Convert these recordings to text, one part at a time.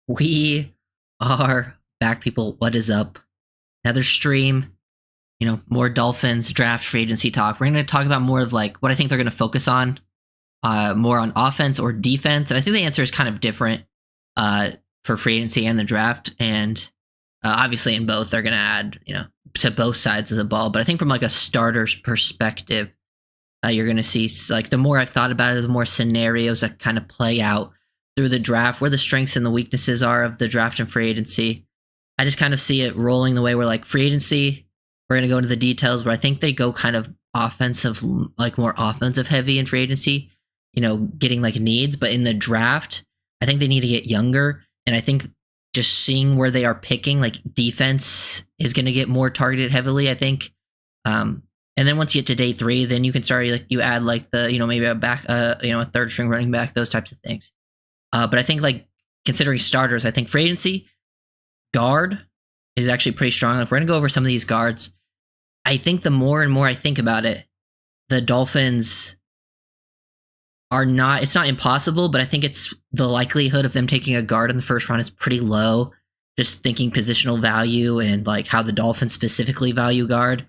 We are back, people. What is up? Another stream, more Dolphins draft free agency talk. We're going to talk about more of like what I think they're going to focus on, more on offense or defense. And I think the answer is kind of different for free agency and the draft. And obviously in both, they're going to add, to both sides of the ball. But I think from like a starter's perspective, you're going to see like the more I've thought about it, the more scenarios that kind of play out through the draft, where the strengths and the weaknesses are of the draft and free agency. I just kind of see it rolling the way where like free agency, we're going to go into the details, but I think they go kind of offensive, like more offensive heavy in free agency, getting like needs. But in the draft, I think they need to get younger. And I think just seeing where they are picking, like defense is going to get more targeted heavily, I think. And then once you get to day 3, then you can start, like you add like the, maybe a back, a third string running back, those types of things. But I think like considering starters, I think free agency guard is actually pretty strong. Like we're going to go over some of these guards. I think the more and more I think about it, the Dolphins are not, it's not impossible, but I think it's the likelihood of them taking a guard in the first round is pretty low. Just thinking positional value and like how the Dolphins specifically value guard.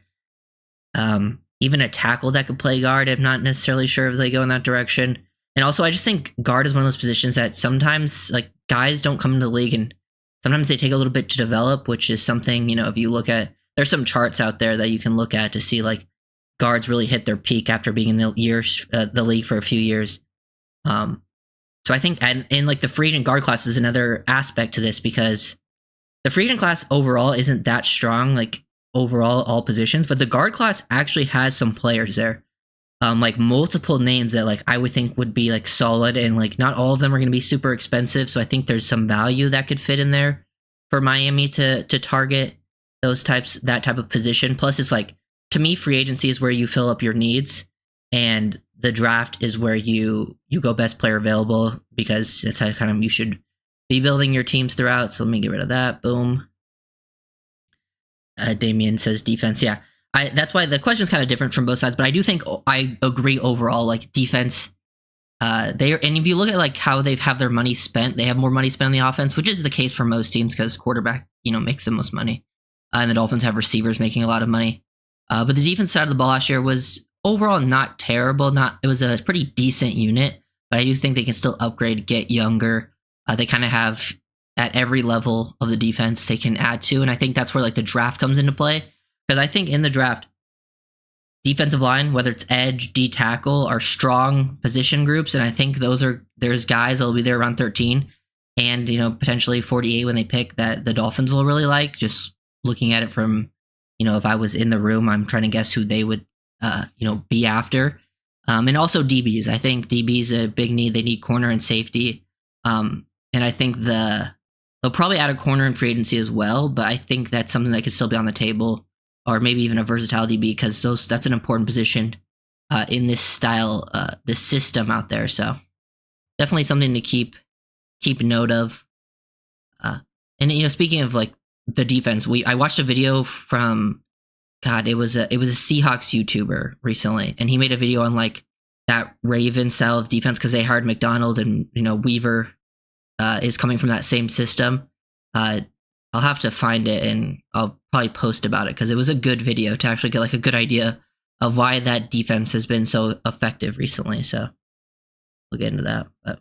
Even a tackle that could play guard, I'm not necessarily sure if they go in that direction. And also, I just think guard is one of those positions that sometimes like guys don't come into the league and sometimes they take a little bit to develop, which is something, if you look at, there's some charts out there that you can look at to see like guards really hit their peak after being in the league for a few years. So I think, and like the free agent guard class is another aspect to this, because the free agent class overall isn't that strong, like overall all positions, but the guard class actually has some players there. Like multiple names that like I would think would be like solid, and like not all of them are going to be super expensive. So I think there's some value that could fit in there for Miami to target that type of position. Plus it's like, to me, free agency is where you fill up your needs, and the draft is where you go best player available, because it's how kind of you should be building your teams throughout. So let me get rid of that. Boom. Damien says defense. Yeah. That's why the question is kind of different from both sides, but I do think I agree overall. Like defense, and if you look at like how they have their money spent, they have more money spent on the offense, which is the case for most teams because quarterback, makes the most money, and the Dolphins have receivers making a lot of money. But the defense side of the ball last year was overall not terrible. It was a pretty decent unit, but I do think they can still upgrade, get younger. They kind of have at every level of the defense they can add to, and I think that's where like the draft comes into play. Because I think in the draft, defensive line, whether it's edge, D tackle, are strong position groups. And I think there's guys that will be there around 13 and, potentially 48 when they pick that the Dolphins will really like. Just looking at it from, if I was in the room, I'm trying to guess who they would, be after. And also DBs. I think DBs a big need. They need corner and safety. And I think they'll probably add a corner in free agency as well. But I think that's something that could still be on the table. Or maybe even a versatile DB, because that's an important position in this style, this system out there. So definitely something to keep note of. And speaking of like the defense, I watched a video from it was a Seahawks YouTuber recently, and he made a video on like that Raven style of defense because they hired McDonald, and Weaver is coming from that same system. I'll have to find it and I'll probably post about it because it was a good video to actually get like a good idea of why that defense has been so effective recently. So we'll get into that. But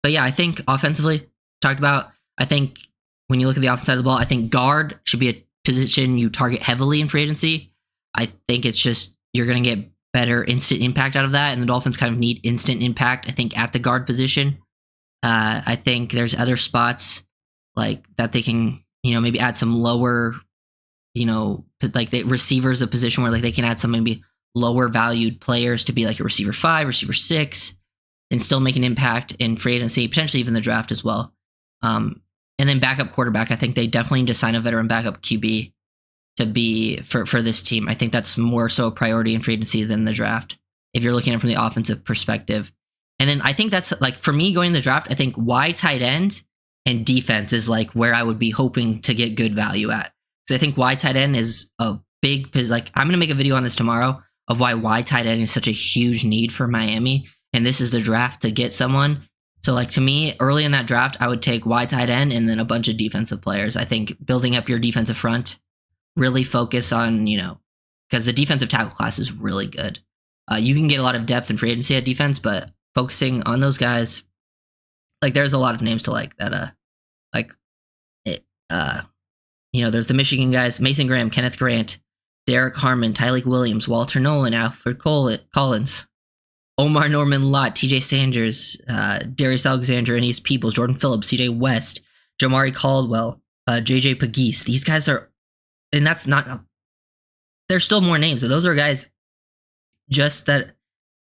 yeah, I think offensively talked about, I think when you look at the offensive side of the ball, I think guard should be a position you target heavily in free agency. I think it's just, you're going to get better instant impact out of that. And the Dolphins kind of need instant impact, I think, at the guard position. I think there's other spots like that they can, maybe add some lower, like the receivers, a position where like they can add some maybe lower valued players to be like a receiver 5, receiver 6, and still make an impact in free agency, potentially even the draft as well. And then backup quarterback, I think they definitely need to sign a veteran backup QB to be for this team. I think that's more so a priority in free agency than the draft, if you're looking at it from the offensive perspective. And then I think that's like, for me going to the draft, I think wide tight end and defense is like where I would be hoping to get good value at. Because I think wide tight end is a big, like I'm going to make a video on this tomorrow of why wide tight end is such a huge need for Miami. and this is the draft to get someone. So like to me, early in that draft, I would take wide tight end and then a bunch of defensive players. I think building up your defensive front, really focus on, because the defensive tackle class is really good. You can get a lot of depth in free agency at defense, but focusing on those guys, like there's a lot of names to like that. There's the Michigan guys: Mason Graham, Kenneth Grant, Derek Harmon, Tyleik Williams, Walter Nolan, Alfred Collins, Omar Norman Lott, TJ Sanders, Darius Alexander, Anis Peoples, Jordan Phillips, CJ West, Jamari Caldwell, JJ Pegues. These guys are, and that's not, there's still more names. So those are guys just that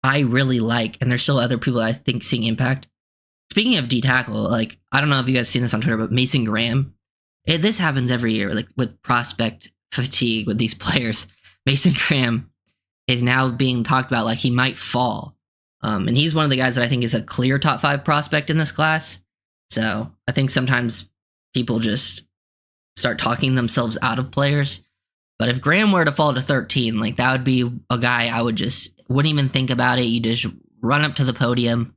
I really like, and there's still other people that I think seeing impact. Speaking of D tackle, like, I don't know if you guys seen this on Twitter, but Mason Graham, this happens every year, like with prospect fatigue with these players. Mason Graham is now being talked about like he might fall. And he's one of the guys that I think is a clear top 5 prospect in this class. So I think sometimes people just start talking themselves out of players. But if Graham were to fall to 13, like that would be a guy I wouldn't even think about it. You just run up to the podium,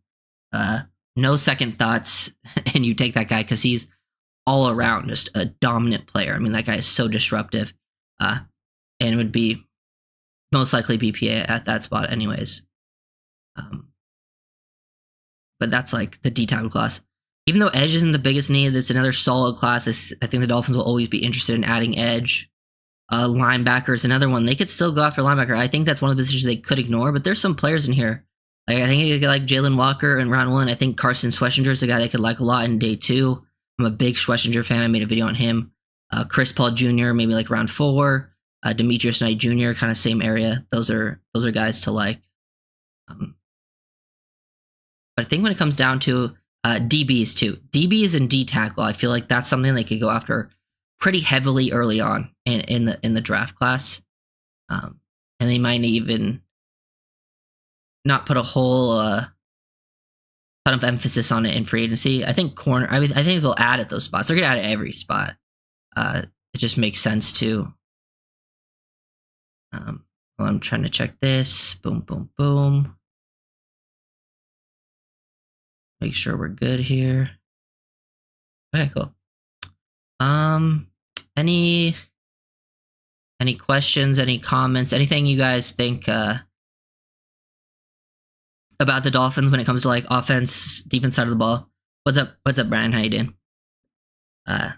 no second thoughts, and you take that guy because he's all around just a dominant player. I mean, that guy is so disruptive, and it would be most likely BPA at that spot anyways. But that's like the D tackle class. Even though edge isn't the biggest need, it's another solid class. I think the Dolphins will always be interested in adding edge. Linebackers, another one. They could still go after linebacker. I think that's one of the positions they could ignore, but there's some players in here. Like I think you could like Jalen Walker in round 1. I think Carson Schwessinger is a guy they could like a lot in day 2. I'm a big Schwessinger fan. I made a video on him. Chris Paul Jr., maybe like round 4. Demetrius Knight Jr., kind of same area. Those are guys to like. But I think when it comes down to DBs too, DBs and D tackle, I feel like that's something they could go after pretty heavily early on in the draft class, and they might even not put a whole ton of emphasis on it in free agency. I think corner. I think they'll add at those spots. They're gonna add at every spot. It just makes sense to. Well, I'm trying to check this. Boom, boom, boom. Make sure we're good here. Okay, cool. Any questions, any comments, anything you guys think about the Dolphins when it comes to like offense, defense side of the ball? What's up, Brian? How you doing? Do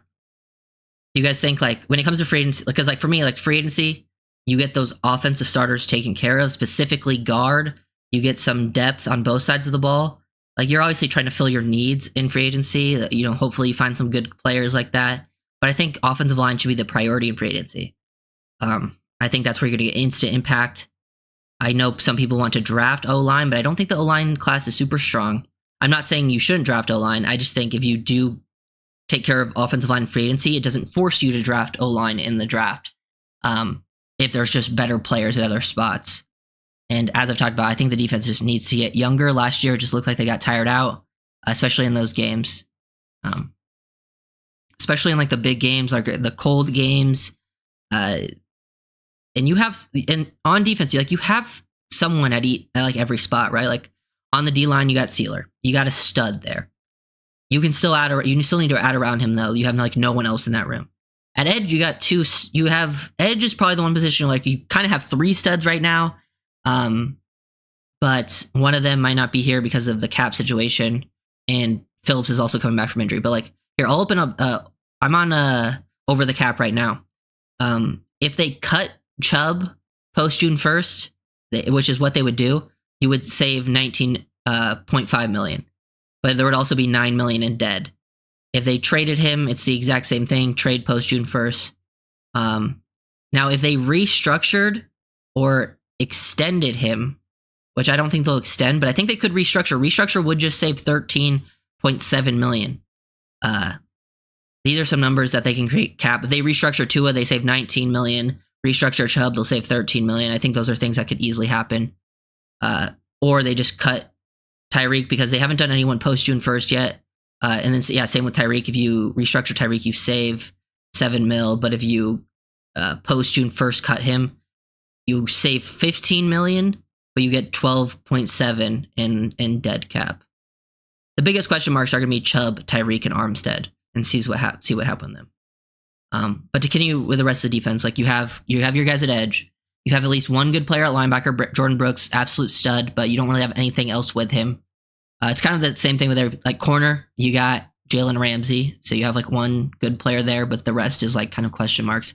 you guys think like when it comes to free agency, because like for me, like free agency, you get those offensive starters taken care of, specifically guard. You get some depth on both sides of the ball. Like you're obviously trying to fill your needs in free agency. Hopefully you find some good players like that. But I think offensive line should be the priority in free agency. I think that's where you're going to get instant impact. I know some people want to draft O-line, but I don't think the O-line class is super strong. I'm not saying you shouldn't draft O-line. I just think if you do take care of offensive line in free agency, it doesn't force you to draft O-line in the draft. If there's just better players at other spots. And as I've talked about, I think the defense just needs to get younger. Last year, it just looked like they got tired out, especially in those games. Especially in like the big games, like the cold games. And you have, and on defense, you have someone at like every spot, right? Like on the D line, you got Sealer. You got a stud there. You can still you still need to add around him though. You have like no one else in that room. At edge, you got 2. You have edge is probably the one position like you kind of have 3 studs right now. But one of them might not be here because of the cap situation, and Phillips is also coming back from injury. But like here, I'll open up. I'm on over the cap right now. If they cut Chubb post June 1st, which is what they would do, you would save 19.5 million. But there would also be 9 million in dead. If they traded him, it's the exact same thing. Trade post June 1st. Now, if they restructured or extended him, which I don't think they'll extend, but I think they could restructure. Restructure would just save 13.7 million. These are some numbers that they can create cap. If they restructure Tua, they save 19 million. Restructure Chubb, they'll save 13 million. I think those are things that could easily happen. Or they just cut Tyreek because they haven't done anyone post June 1st yet. And then, yeah, same with Tyreek. If you restructure Tyreek, you save 7 mil. But if you post June 1st cut him, you save 15 million. but you get 12.7 in dead cap. The biggest question marks are going to be Chubb, Tyreek, and Armstead, and see what happens with them. But to continue with the rest of the defense, like you have your guys at edge. You have at least one good player at linebacker, Jordan Brooks, absolute stud, but you don't really have anything else with him. It's kind of the same thing with their like corner. You got Jalen Ramsey, so you have like one good player there, but the rest is like kind of question marks.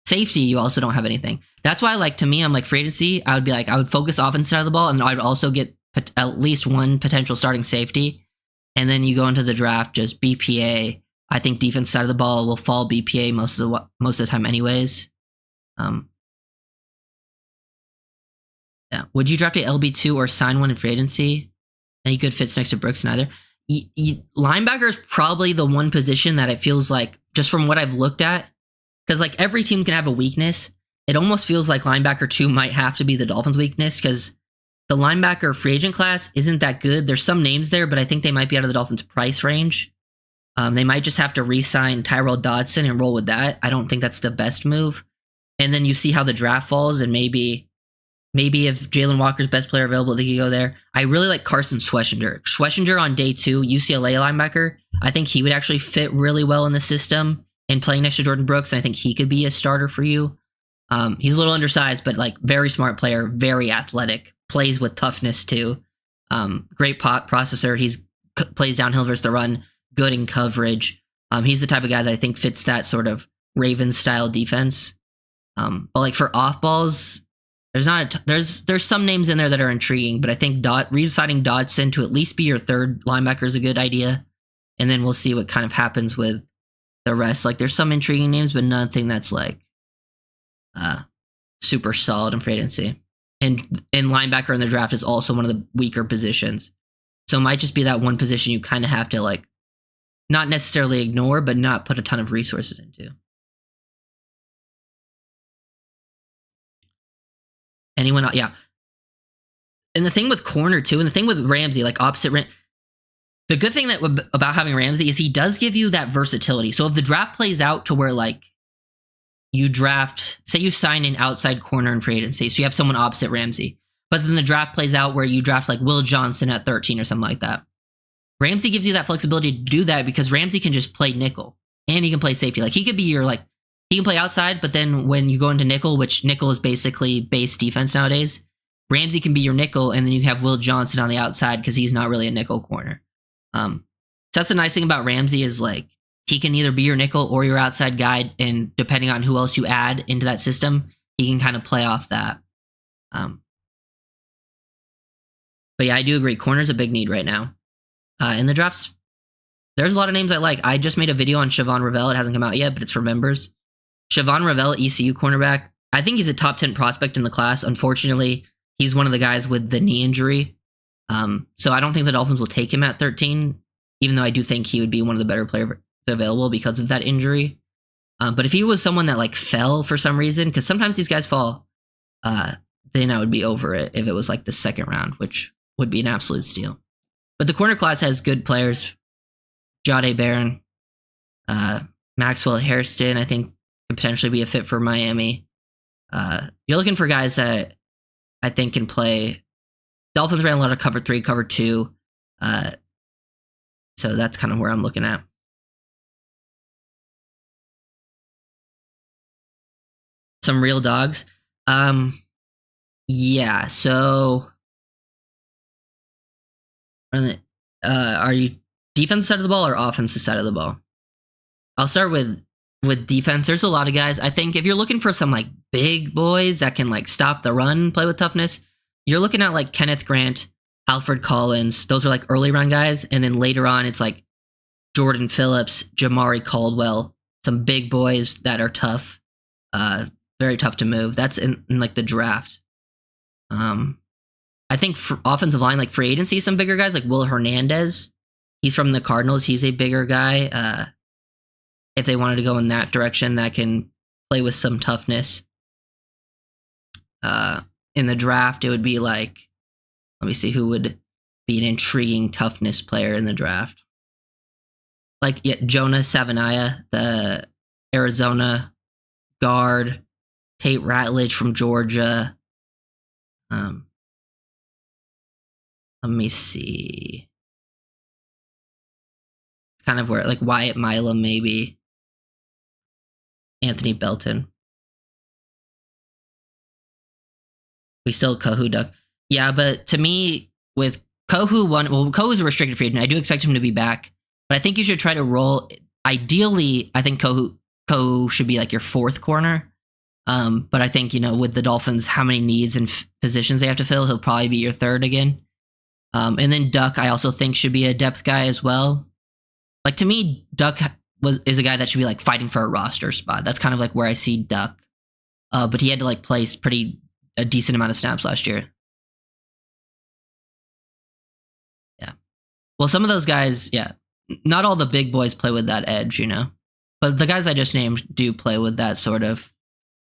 Safety, you also don't have anything. That's why, like, to me, I'm like free agency. I would be like, I would focus offense side of the ball, and I'd also get at least one potential starting safety. And then you go into the draft, just BPA. I think defense side of the ball will fall BPA most of the time, anyways. Yeah. Would you draft a LB2 or sign one in free agency? Any good fits next to Brooks? Neither. Linebacker is probably the one position that it feels like, just from what I've looked at, because like every team can have a weakness. It almost feels like linebacker 2 might have to be the Dolphins' weakness, because the linebacker free agent class isn't that good. There's some names there, but I think they might be out of the Dolphins' price range. They might just have to re-sign Tyrell Dodson and roll with that. I don't think that's the best move. And then you see how the draft falls, and maybe if Jalen Walker's best player available, they could go there. I really like Carson Schwessinger. Schwessinger on day 2, UCLA linebacker. I think he would actually fit really well in the system and playing next to Jordan Brooks, and I think he could be a starter for you. He's a little undersized, but like very smart player, very athletic, plays with toughness too. Great processor. He's plays downhill versus the run, good in coverage. He's the type of guy that I think fits that sort of Ravens style defense. But like for off balls, there's some names in there that are intriguing, but I think re-signing Dodson to at least be your third linebacker is a good idea. And then we'll see what kind of happens with the rest. Like there's some intriguing names, but nothing that's like super solid in free agency. And linebacker in the draft is also one of the weaker positions. So it might just be that one position you kind of have to like not necessarily ignore, but not put a ton of resources into. Anyone else? Yeah. And the thing with corner too, and the thing with Ramsey, like opposite the good thing about having Ramsey is he does give you that versatility. So if the draft plays out to where like you draft, say you sign an outside corner in free agency, so you have someone opposite Ramsey, but then the draft plays out where you draft like Will Johnson at 13 or something like that. Ramsey gives you that flexibility to do that because Ramsey can just play nickel and he can play safety. Like he could be your like, he can play outside, but then when you go into nickel, which nickel is basically base defense nowadays, Ramsey can be your nickel, and then you have Will Johnson on the outside because he's not really a nickel corner. So that's the nice thing about Ramsey is like he can either be your nickel or your outside guy, and depending on who else you add into that system, he can kind of play off that. But yeah, I do agree. Corner's a big need right now. In the drafts, there's a lot of names I like. I just made a video on Siobhan Revell. It hasn't come out yet, but it's for members. Siobhan Revell, ECU cornerback. I think he's a top 10 prospect in the class. Unfortunately, he's one of the guys with the knee injury. So I don't think the Dolphins will take him at 13, even though I do think he would be one of the better players available because of that injury. But if he was someone that like fell for some reason, because sometimes these guys fall, then I would be over it if it was like the second round, which would be an absolute steal. But the corner class has good players. Jahdae Barron, Maxwell Hairston, I think could potentially be a fit for Miami. You're looking for guys that I think can play. Dolphins ran a lot of cover 3, cover 2. So that's kind of where I'm looking at. Some real dogs. Yeah, so are you defense side of the ball or offensive side of the ball? I'll start with defense. There's a lot of guys. I think if you're looking for some like big boys that can like stop the run, play with toughness, you're looking at like Kenneth Grant, Alfred Collins. Those are like early run guys. And then later on, it's like Jordan Phillips, Jamari Caldwell, some big boys that are tough, very tough to move. That's in like the draft. I think for offensive line, like free agency, some bigger guys like Will Hernandez. He's from the Cardinals. He's a bigger guy. If they wanted to go in that direction, that can play with some toughness. In the draft, it would be like, let me see who would be an intriguing toughness player in the draft. Like Jonah Savaiinaea, the Arizona guard, Tate Ratledge from Georgia. Let me see. Kind of where, like, Wyatt Milam, maybe. Anthony Belton. We still Kohu Duck. Yeah, but to me, with Kohu's a restricted free agent. I do expect him to be back, but I think you should try to roll. Ideally, I think Kohu should be like your fourth corner. But I think, with the Dolphins, how many needs and positions they have to fill, he'll probably be your third again. And then Duck, I also think should be a depth guy as well. Like, to me, Duck is a guy that should be like fighting for a roster spot. That's kind of like where I see Duck. But he had to like play a decent amount of snaps last year. Yeah. Well, some of those guys, yeah, not all the big boys play with that edge, but the guys I just named do play with that sort of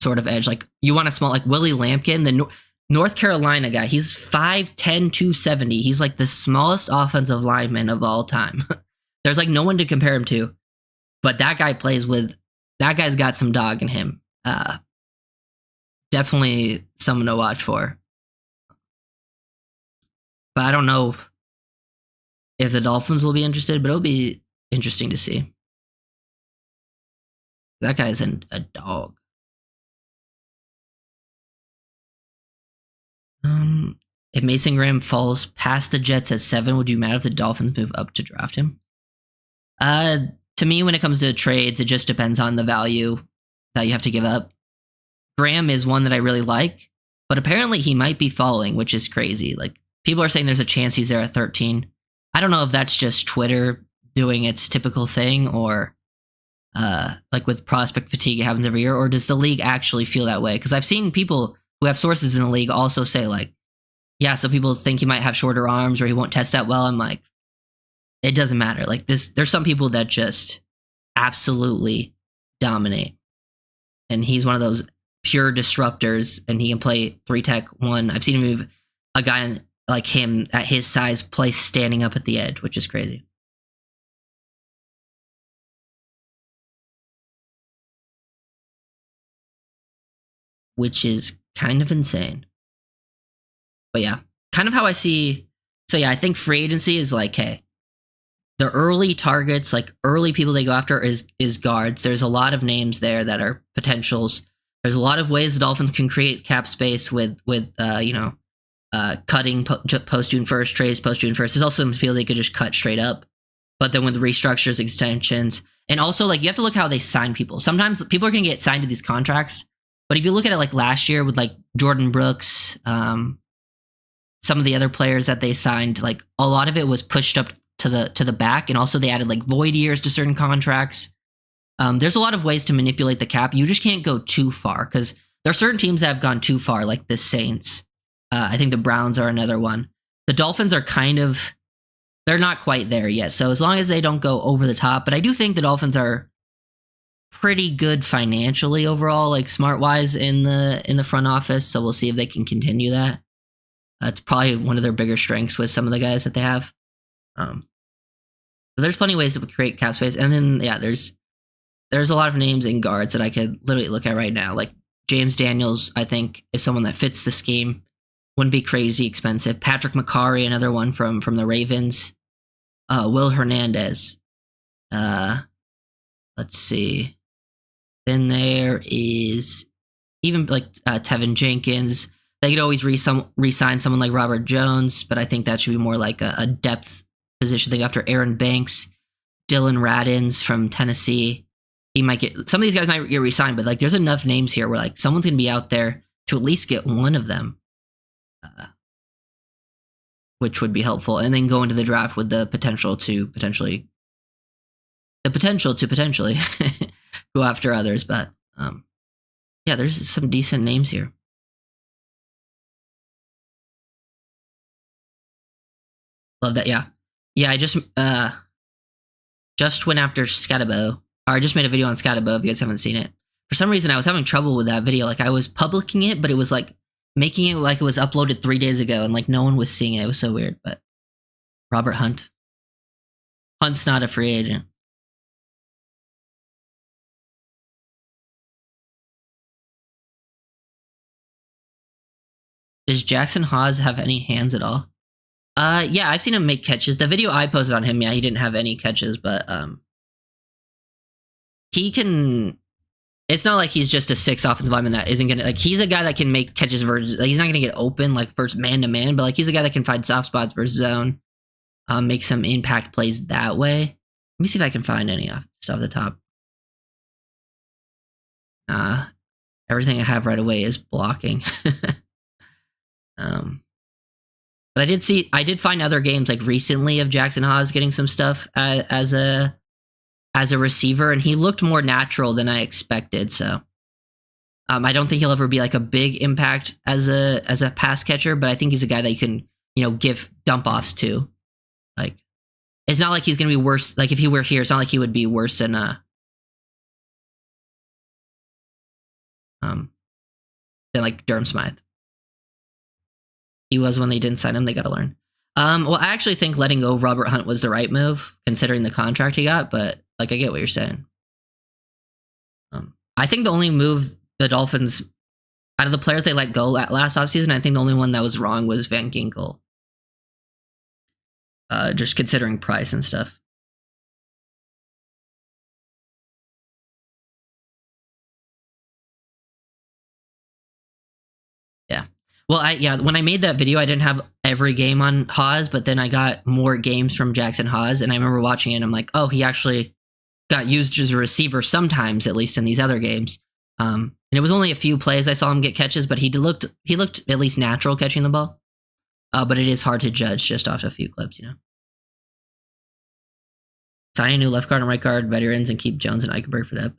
edge. Like, you want a small, like Willie Lampkin, the North Carolina guy. He's 5'10", 270. He's like the smallest offensive lineman of all time. There's like no one to compare him to, but that guy's got some dog in him. Definitely someone to watch for. But I don't know if the Dolphins will be interested, but it'll be interesting to see. That guy's a dog. If Mason Graham falls past the Jets at 7, would you matter if the Dolphins move up to draft him? To me, when it comes to trades, it just depends on the value that you have to give up. Graham is one that I really like, but apparently he might be falling, which is crazy. Like, people are saying there's a chance he's there at 13. I don't know if that's just Twitter doing its typical thing, or like with prospect fatigue, it happens every year, or does the league actually feel that way? Because I've seen people who have sources in the league also say, like, yeah, so people think he might have shorter arms or he won't test that well. I'm like, it doesn't matter. Like, there's some people that just absolutely dominate, and he's one of those pure disruptors, and he can play 3-tech 1. I've seen him move a guy like him at his size play standing up at the edge, which is crazy. Which is kind of insane. But yeah, kind of how I see. So yeah, I think free agency is like, hey, the early targets, like early people they go after is guards. There's a lot of names there that are potentials. There's a lot of ways the Dolphins can create cap space with cutting post June 1st trades, post June 1st. There's also some people they could just cut straight up. But then with restructures, extensions, and also, like, you have to look how they sign people. Sometimes people are going to get signed to these contracts, but if you look at it like last year with like Jordan Brooks, some of the other players that they signed, like a lot of it was pushed up to the back, and also they added like void years to certain contracts. There's a lot of ways to manipulate the cap. You just can't go too far, because there are certain teams that have gone too far, like the Saints. I think the Browns are another one. The Dolphins are they're not quite there yet. So as long as they don't go over the top, but I do think the Dolphins are pretty good financially overall, like smart-wise in the front office. So we'll see if they can continue that. It's probably one of their bigger strengths with some of the guys that they have. But there's plenty of ways to create cap space. And then, yeah, there's a lot of names in guards that I could literally look at right now. Like James Daniels, I think, is someone that fits the scheme. Wouldn't be crazy expensive. Patrick McCarry, another one from the Ravens. Will Hernandez. Let's see. Then there is even like Tevin Jenkins. They could always re-sign someone like Robert Jones, but I think that should be more like a depth position thing after Aaron Banks, Dylan Radins from Tennessee. He might get, some of these guys might get re-signed, but like there's enough names here where like someone's gonna be out there to at least get one of them, which would be helpful, and then go into the draft with the potential to potentially go after others. But yeah, there's some decent names here. Love that. Yeah, I just went after Scatabo, or I just made a video on Scatabo. If you guys haven't seen it, for some reason I was having trouble with that video. Like I was publishing it, but it was like making it like it was uploaded 3 days ago, and like no one was seeing it. It was so weird. But Robert Hunt's not a free agent. Does Jackson Hawes have any hands at all? Yeah, I've seen him make catches. The video I posted on him, yeah, he didn't have any catches, but he can. It's not like he's just a 6 offensive lineman that isn't gonna like. He's a guy that can make catches versus. Like, he's not gonna get open like versus man to man, but like he's a guy that can find soft spots versus zone, make some impact plays that way. Let me see if I can find any just off the top. Everything I have right away is blocking. But I did find other games like recently of Jackson Haas getting some stuff as a receiver, and he looked more natural than I expected. So I don't think he'll ever be like a big impact as a pass catcher, but I think he's a guy that you can give dump offs to. Like, it's not like he's gonna be worse. Like, if he were here, it's not like he would be worse than like Durham Smythe. He was when they didn't sign him. They got to learn. Well, I actually think letting go of Robert Hunt was the right move, considering the contract he got. But like, I get what you're saying. I think the only move the Dolphins, out of the players they let go last offseason, I think the only one that was wrong was Van Ginkel. Just considering price and stuff. Yeah. Well, when I made that video, I didn't have every game on Haas, but then I got more games from Jackson Haas, and I remember watching it, and I'm like, oh, he actually got used as a receiver sometimes, at least in these other games. And it was only a few plays I saw him get catches, but he looked at least natural catching the ball. But it is hard to judge just off a few clips, Sign a new left guard and right guard veterans and keep Jones and Eichenberg for depth.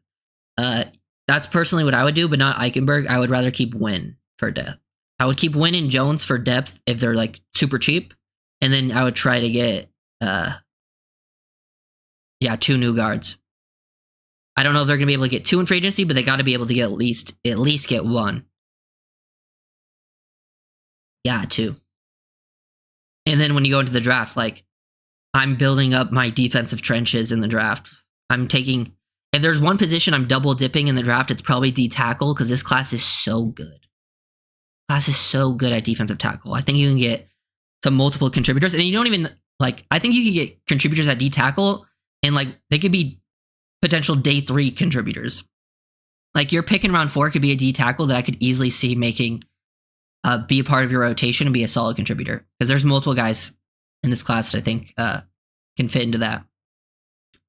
That's personally what I would do, but not Eichenberg. I would rather keep Wynn for depth. I would keep Wynn and Jones for depth if they're like super cheap, and then I would try to get 2 new guards. I don't know if they're gonna be able to get 2 in free agency, but they got to be able to get at least get 1. Yeah, 2. And then when you go into the draft, like, I'm building up my defensive trenches in the draft. If there's one position I'm double dipping in the draft, it's probably D tackle, because this class is so good. Class is so good at defensive tackle. I think you can get some multiple contributors, and you don't even I think you can get contributors at D tackle, and like they could be potential day 3 contributors. Like, your pick in round 4 could be a D tackle that I could easily see making be a part of your rotation and be a solid contributor, because there's multiple guys in this class that I think can fit into that,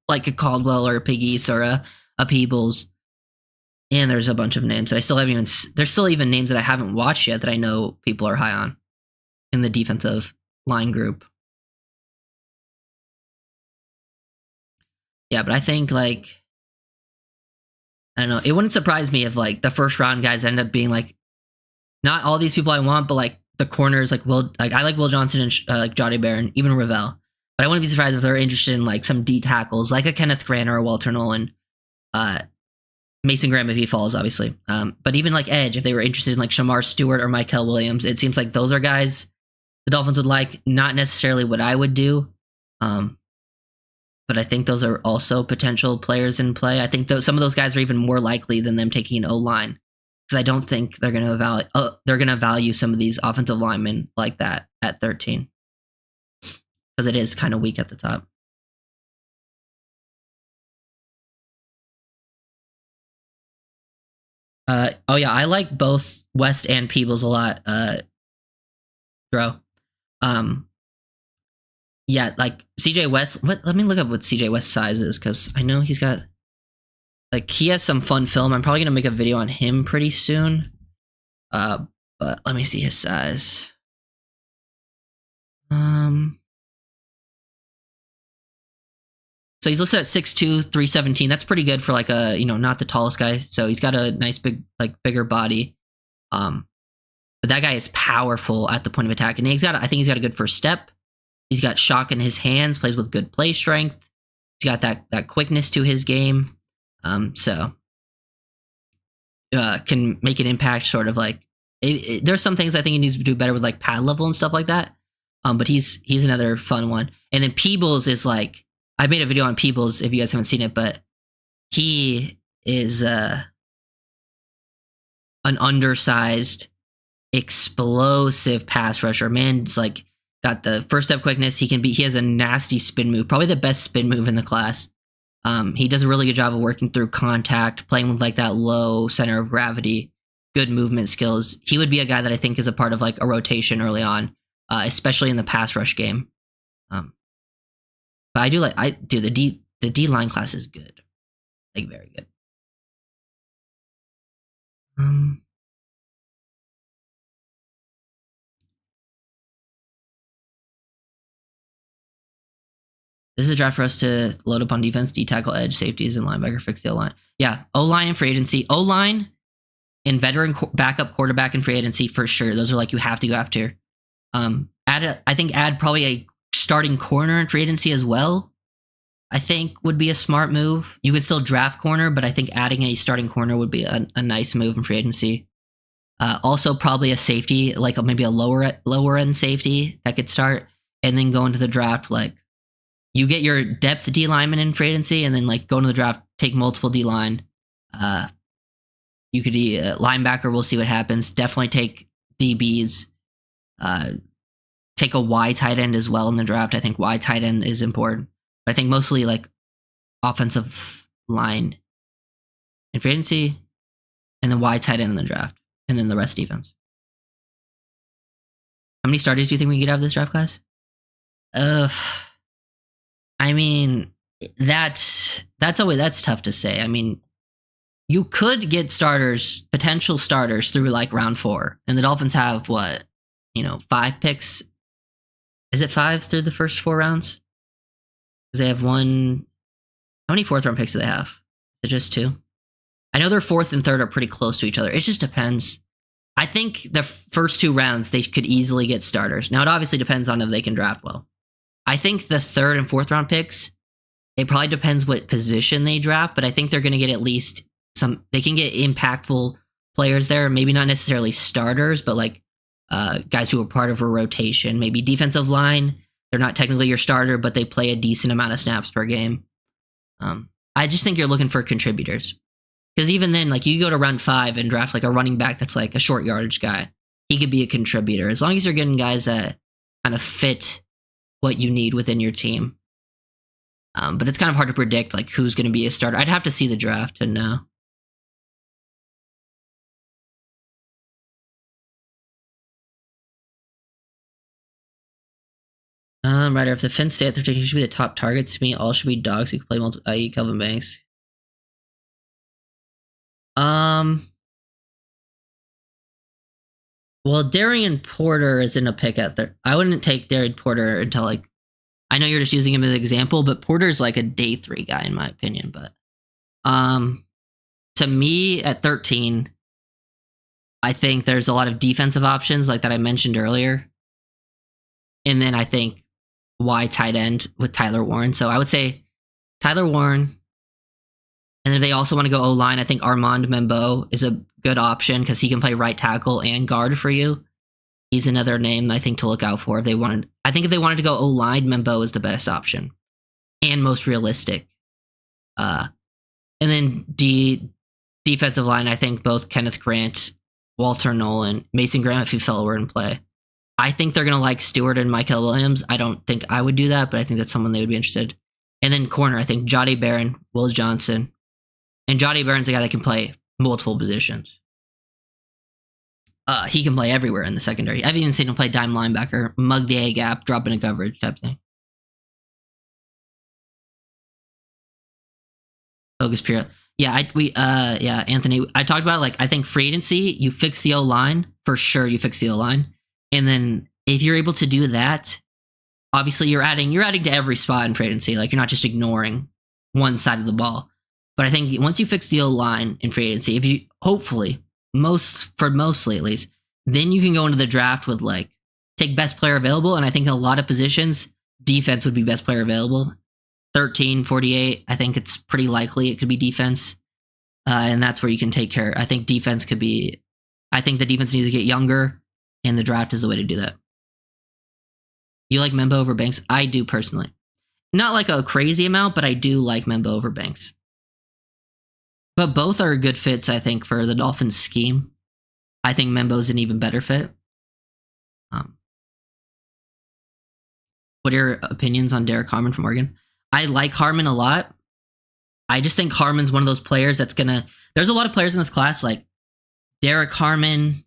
like a Caldwell or a Piggies or a Peebles. And there's a bunch of names that I still haven't even. There's still even names that I haven't watched yet that I know people are high on in the defensive line group. Yeah, but I think I don't know. It wouldn't surprise me if the first round guys end up being not all these people I want, but the corners I like Will Johnson and Jody Barron, even Ravel. But I wouldn't be surprised if they're interested in some D tackles, like a Kenneth Grant or a Walter Nolan. Mason Graham if he falls, obviously. But even edge, if they were interested in Shamar Stewart or Mykel Williams, it seems like those are guys the Dolphins would like. Not necessarily what I would do, but I think those are also potential players in play. I think some of those guys are even more likely than them taking an O-line, because I don't think they're going to value some of these offensive linemen like that at 13, because it is kind of weak at the top. Oh yeah, I like both West and Peebles a lot. Bro. Yeah, CJ West. Let me look up what CJ West's size is, because I know he's got he has some fun film. I'm probably gonna make a video on him pretty soon. But let me see his size. So he's listed at 6'2", 317. That's pretty good for not the tallest guy. So he's got a nice bigger body. But that guy is powerful at the point of attack, and I think he's got a good first step. He's got shock in his hands, plays with good play strength. He's got that quickness to his game. So can make an impact sort of there's some things I think he needs to do better with pad level and stuff like that. But he's another fun one. And then Peebles is I made a video on Peebles if you guys haven't seen it, but he is an undersized, explosive pass rusher. Man's Got the first step quickness. He has a nasty spin move, probably the best spin move in the class. He does a really good job of working through contact, playing with like that low center of gravity, good movement skills. He would be a guy that I think is a part of like a rotation early on, especially in the pass rush game. But the D line class is good, like very good. This is a draft for us to load up on defense, D tackle, edge, safeties, and linebacker, fix the O-line. Yeah, O-line and free agency. O-line and veteran backup quarterback and free agency for sure. Those are like you have to go after. Add probably a starting corner in free agency as well. I think would be a smart move. You could still draft corner, but I think adding a starting corner would be a nice move in free agency. Also, probably a safety, like maybe a lower end safety that could start, and then go into the draft like. You get your depth D lineman in free agency, and then like go into the draft, take multiple D line. You could be a linebacker. We'll see what happens. Definitely take DBs. Take a Y tight end as well in the draft. I think Y tight end is important, but I think mostly like offensive line in free agency, and then Y tight end in the draft, and then the rest defense. How many starters do you think we can get out of this draft class? I mean, that's tough to say. I mean, you could get potential starters through like round 4, and the Dolphins have 5 picks. Is it 5 through the first 4 rounds? Because they have one. How many 4th round picks do they have? Is it just 2? I know their 4th and 3rd are pretty close to each other. It just depends. I think the first 2 rounds they could easily get starters. Now it obviously depends on if they can draft well. I think the 3rd and 4th round picks, it probably depends what position they draft, but I think they're going to get at least they can get impactful players there. Maybe not necessarily starters, but like guys who are part of a rotation. Maybe defensive line. They're not technically your starter, but they play a decent amount of snaps per game. I just think you're looking for contributors. Because even then, like you go to round 5 and draft like a running back that's like a short yardage guy. He could be a contributor. As long as you're getting guys that kind of fit what you need within your team. But it's kind of hard to predict like who's going to be a starter. I'd have to see the draft to know. Ryder, if the Finns stay at 13, he should be the top targets. To me, all should be dogs who can play multiple, i.e. Kelvin Banks. Well, Darian Porter is in a pick at I wouldn't take Darian Porter until like, I know you're just using him as an example, but Porter's like a day 3 guy in my opinion. But to me at 13, I think there's a lot of defensive options like that I mentioned earlier. And then I think Y tight end with Tyler Warren. So I would say Tyler Warren. And if they also want to go O-line, I think Armand Membo is a good option because he can play right tackle and guard for you. He's another name I think to look out for. If they wanted to go O-line, Membo is the best option and most realistic. And then defensive line, I think both Kenneth Grant, Walter Nolan, Mason Graham, if he fell were in play. I think they're going to like Stewart and Michael Williams. I don't think I would do that, but I think that's someone they would be interested. And then corner, I think Jahdae Barron, Will Johnson. And Jahdae Barron's a guy that can play multiple positions. He can play everywhere in the secondary. I've even seen him play dime linebacker, mug the A-gap, drop in a coverage type thing. Focus period. Yeah, Anthony, I talked about it, like I think free agency, you fix the O-line. For sure you fix the O-line. And then if you're able to do that, obviously you're adding to every spot in free agency. Like you're not just ignoring one side of the ball. But I think once you fix the O-line in free agency, if you hopefully mostly at least, then you can go into the draft with like take best player available. And I think in a lot of positions, defense would be best player available. 13, 48, I think it's pretty likely it could be defense. And that's where you can take care. I think the defense needs to get younger, and the draft is the way to do that. You like Membo over Banks? I do personally. Not like a crazy amount, but I do like Membo over Banks. But both are good fits, I think, for the Dolphins scheme. I think Membo's an even better fit. what are your opinions on Derek Harmon from Oregon? I like Harmon a lot. I just think Harmon's one of those players that's gonna. There's a lot of players in this class like Derek Harmon,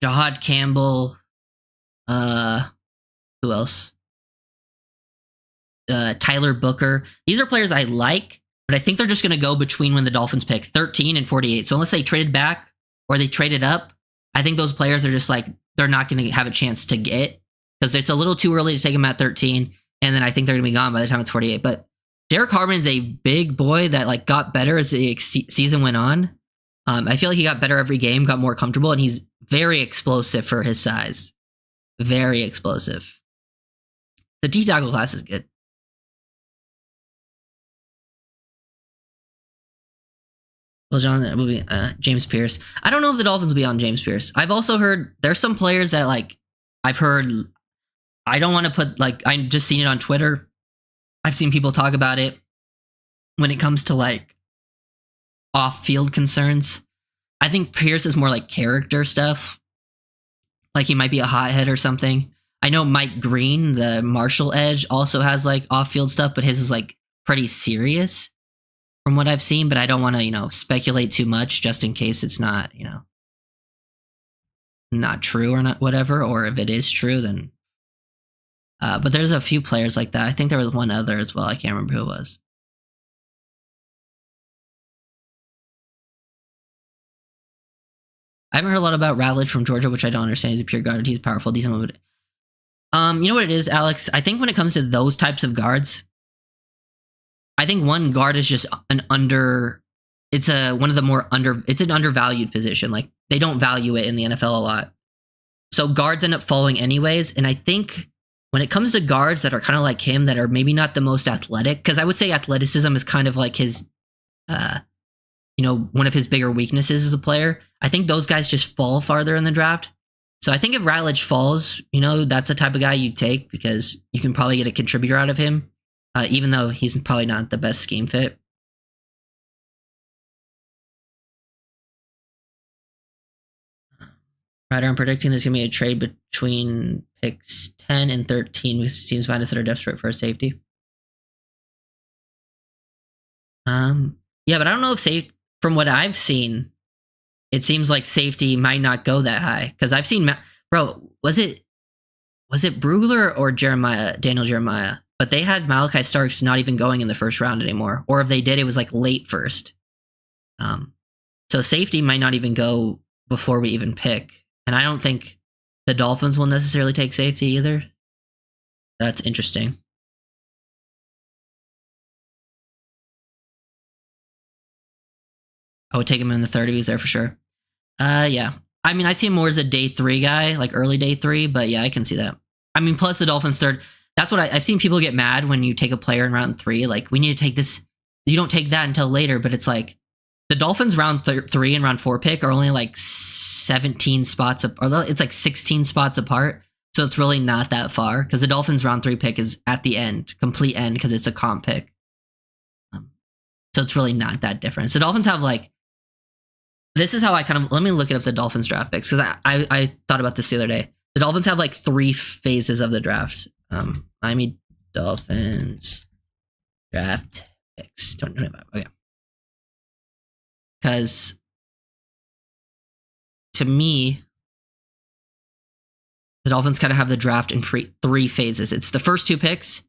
Jahad Campbell, who else? Tyler Booker. These are players I like, but I think they're just gonna go between when the Dolphins pick 13 and 48. So unless they traded back or they traded up, I think those players are just like they're not gonna have a chance to get because it's a little too early to take them at 13, and then I think they're gonna be gone by the time it's 48. But Derek Harmon's a big boy that like got better as the season went on. I feel like he got better every game, got more comfortable, and he's very explosive for his size. Very explosive. The D tackle class is good. Well, John, that will be James Pierce. I don't know if the Dolphins will be on James Pierce. I've also heard there's some players that like I've heard. I don't want to put like I've just seen it on Twitter. I've seen people talk about it when it comes to like off-field concerns. I think Pierce is more like character stuff. Like he might be a hothead or something. I know Mike Green, the Marshall edge, also has like off-field stuff, but his is like pretty serious from what I've seen. But I don't want to, speculate too much just in case it's not, not true or not whatever. Or if it is true, then. But there's a few players like that. I think there was one other as well. I can't remember who it was. I haven't heard a lot about Radledge from Georgia, which I don't understand. He's a pure guard. He's powerful, decent. You know what it is, Alex? I think when it comes to those types of guards, I think one guard is just an it's an undervalued position. Like they don't value it in the NFL a lot. So guards end up falling anyways. And I think when it comes to guards that are kind of like him, that are maybe not the most athletic, because I would say athleticism is kind of like his, one of his bigger weaknesses as a player. I think those guys just fall farther in the draft. So I think if Radledge falls, that's the type of guy you take because you can probably get a contributor out of him, even though he's probably not the best scheme fit. Ryder, I'm predicting there's going to be a trade between picks 10 and 13 because it seems find us that are desperate for a safety. Yeah, but I don't know if from what I've seen, it seems like safety might not go that high because I've seen, was it Brugler or Daniel Jeremiah? But they had Malachi Starks not even going in the first round anymore, or if they did, it was like late first. So safety might not even go before we even pick. And I don't think the Dolphins will necessarily take safety either. That's interesting. I would take him in the 30s there for sure. Yeah. I mean, I see him more as a day 3 guy, like early day 3, but yeah, I can see that. I mean, plus the Dolphins third. That's what I've seen people get mad when you take a player in round 3. Like, we need to take this. You don't take that until later, but it's like the Dolphins round 3 and round 4 pick are only like 17 spots, or it's like 16 spots apart. So it's really not that far because the Dolphins round 3 pick is at the end, complete end, because it's a comp pick. So it's really not that different. So the Dolphins have like, this is how I let me look it up the Dolphins draft picks because I thought about this the other day. The Dolphins have like 3 phases of the drafts. Miami Dolphins draft picks 2025. Okay. Because to me, the Dolphins kind of have the draft in 3 phases. It's the first 2 picks,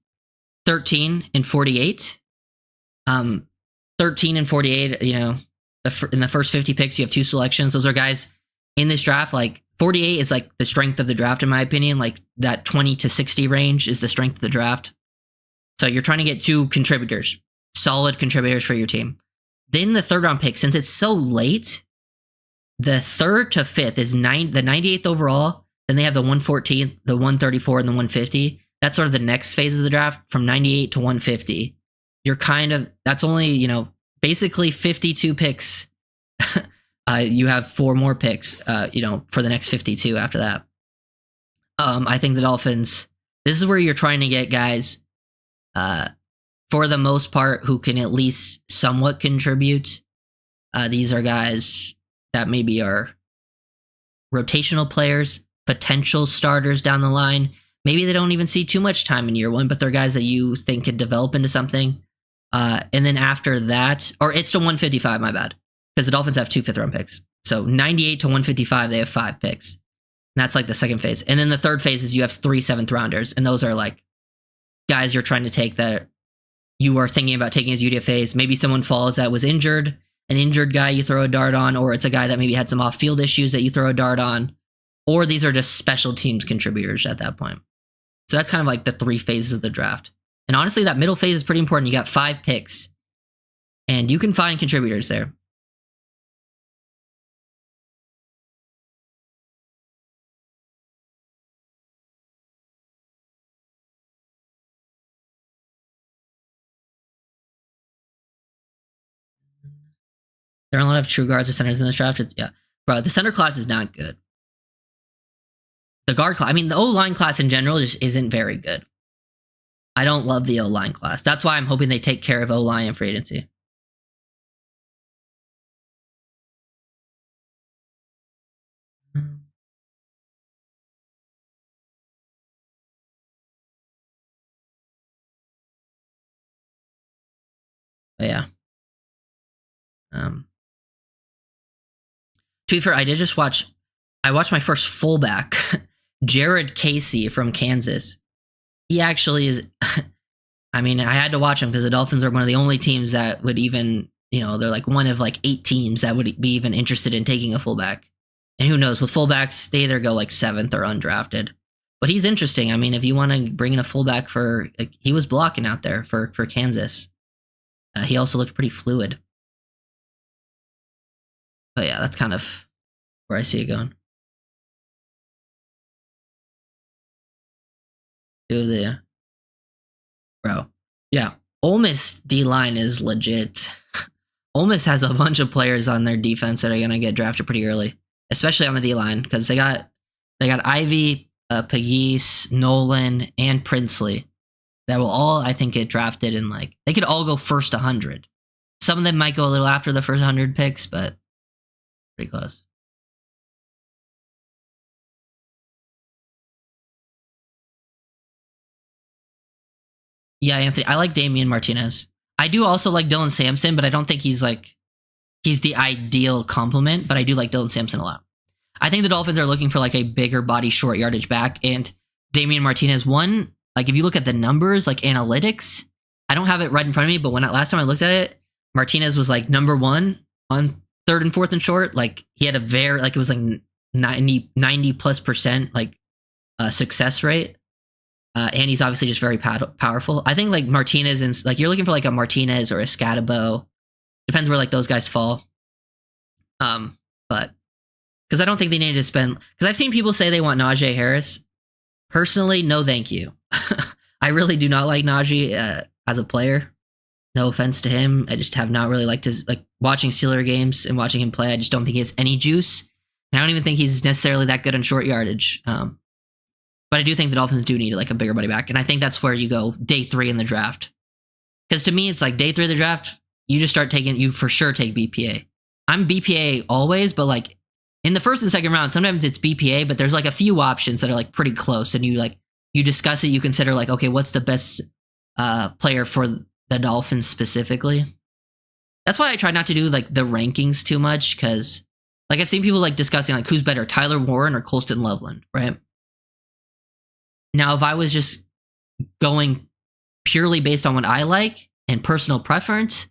13 and 48. 13 and 48, in the first 50 picks, you have 2 selections. Those are guys in this draft. Like 48 is like the strength of the draft, in my opinion. Like that 20 to 60 range is the strength of the draft. So you're trying to get 2 contributors, solid contributors for your team. Then the 3rd round pick, since it's so late, the 3rd to 5th is the 98th overall. Then they have the 114th, the 134, and the 150. That's sort of the next phase of the draft from 98 to 150. You're that's only, basically 52 picks. You have 4 more picks, for the next 52 after that. I think the Dolphins, this is where you're trying to get guys, for the most part, who can at least somewhat contribute. These are guys that maybe are rotational players, potential starters down the line, maybe they don't even see too much time in year one, but they're guys that you think could develop into something. And then after that, or it's to 155, my bad, because the Dolphins have 2 5th-round picks. So 98 to 155, they have 5 picks. And that's like the second phase. And then the third phase is you have 3 7th-rounders, and those are like guys you're trying to take that you are thinking about taking as UDFAs. Maybe someone falls that was injured, an injured guy you throw a dart on, or it's a guy that maybe had some off-field issues that you throw a dart on, or these are just special teams contributors at that point. So that's kind of like the 3 phases of the draft. And honestly, that middle phase is pretty important. You got 5 picks, and you can find contributors there. There are a lot of true guards or centers in this draft. Yeah. Bro, the center class is not good. The guard class, I mean, the O-line class in general just isn't very good. I don't love the O-line class. That's why I'm hoping they take care of O-line in free agency. But yeah. To be fair, I watched my first fullback, Jared Casey from Kansas. He actually is, I mean, I had to watch him because the Dolphins are one of the only teams that would even, they're like one of like 8 teams that would be even interested in taking a fullback. And who knows, with fullbacks, they either go like 7th or undrafted. But he's interesting. I mean, if you want to bring in a fullback he was blocking out there for Kansas. He also looked pretty fluid. But yeah, that's kind of where I see it going. Bro. Yeah. Ole Miss D-line is legit. Ole Miss has a bunch of players on their defense that are going to get drafted pretty early, especially on the D-line, because they got Ivy, Pegues, Nolan, and Princely that will all, I think, get drafted in they could all go first 100. Some of them might go a little after the first 100 picks, but pretty close. Yeah, Anthony, I like Damian Martinez. I do also like Dylan Sampson, but I don't think he's the ideal complement, but I do like Dylan Sampson a lot. I think the Dolphins are looking for a bigger body, short yardage back, and Damian Martinez, if you look at the numbers, analytics, I don't have it right in front of me, but last time I looked at it, Martinez was number 1 on 3rd and 4th and short. He had a very, it was 90+% success rate. And he's obviously just very powerful. I think Martinez and you're looking for a Martinez or a Scatabo. Depends where those guys fall. But because I don't think they need to spend, because I've seen people say they want Najee Harris. Personally, no, thank you. I really do not like Najee as a player. No offense to him, I just have not really liked his watching Steeler games and watching him play. I just don't think he has any juice. And I don't even think he's necessarily that good on short yardage. But I do think the Dolphins do need a bigger body back. And I think that's where you go day 3 in the draft. Because to me, it's day 3 of the draft, you just start you for sure take BPA. I'm BPA always, but in the 1st and 2nd round, sometimes it's BPA, but there's a few options that are pretty close. And you discuss it, you consider okay, what's the best player for the Dolphins specifically? That's why I try not to do the rankings too much, because I've seen people discussing who's better, Tyler Warren or Colston Loveland, right? Now, if I was just going purely based on what I like and personal preference,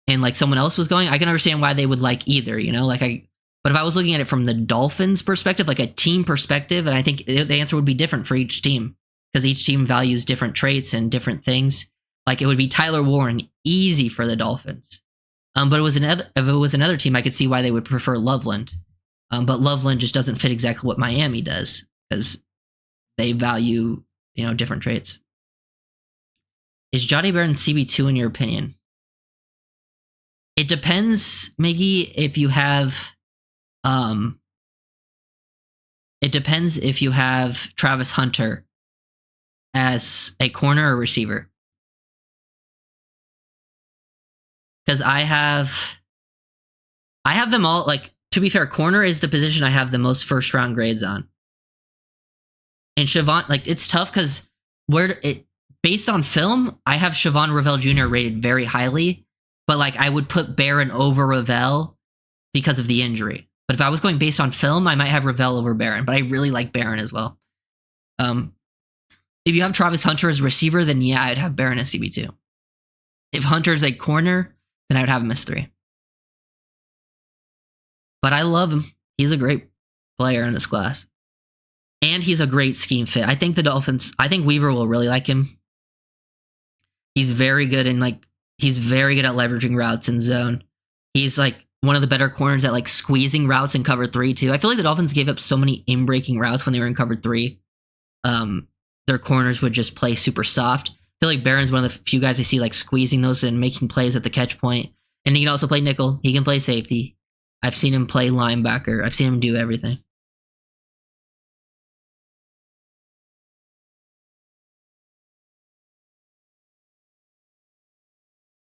and someone else was going, I can understand why they would like either, but if I was looking at it from the Dolphins perspective, a team perspective, and I think the answer would be different for each team, because each team values different traits and different things. It would be Tyler Warren easy for the Dolphins. But if it was another team, I could see why they would prefer Loveland. But Loveland just doesn't fit exactly what Miami does, because they value, different traits. Is Jahdae Barron CB2 in your opinion? It depends, Miggy, if you have Travis Hunter as a corner or receiver. Because I have them all, to be fair, corner is the position I have the most 1st round grades on. And Siobhan, like, it's tough because based on film, I have Siobhan Ravel Jr. rated very highly, but like I would put Barron over Ravel because of the injury. But if I was going based on film, I might have Ravel over Barron, but I really like Barron as well. If you have Travis Hunter as a receiver, then yeah, I'd have Barron as CB2. If Hunter's a corner, then I would have him as 3. But I love him. He's a great player in this class. And he's a great scheme fit. I think I think Weaver will really like him. He's very good he's very good at leveraging routes in zone. He's like one of the better corners at like squeezing routes in cover 3 too. I feel like the Dolphins gave up so many in-breaking routes when they were in cover 3. Their corners would just play super soft. I feel like Barron's one of the few guys I see like squeezing those and making plays at the catch point. And he can also play nickel. He can play safety. I've seen him play linebacker. I've seen him do everything.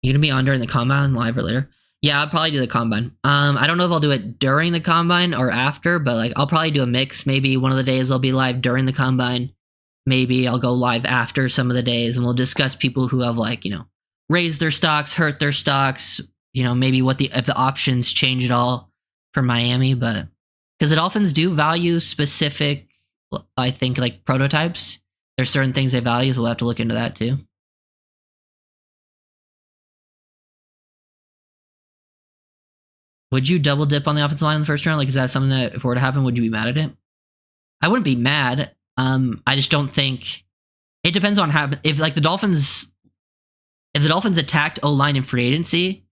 You gonna be on during the combine, live or later? Yeah, I'll probably do the combine. I don't know if I'll do it during the combine or after, but like I'll probably do a mix. Maybe one of the days I'll be live during the combine. Maybe I'll go live after some of the days, and we'll discuss people who have like, raised their stocks, hurt their stocks. Maybe if the options change at all for Miami, but because the Dolphins do value specific, I think like prototypes. There's certain things they value, so we'll have to look into that too. Would you double dip on the offensive line in the first round? Like, is that something that if it were to happen, would you be mad at it? I wouldn't be mad. I just don't think it depends on how if the Dolphins attacked O-line in free agency,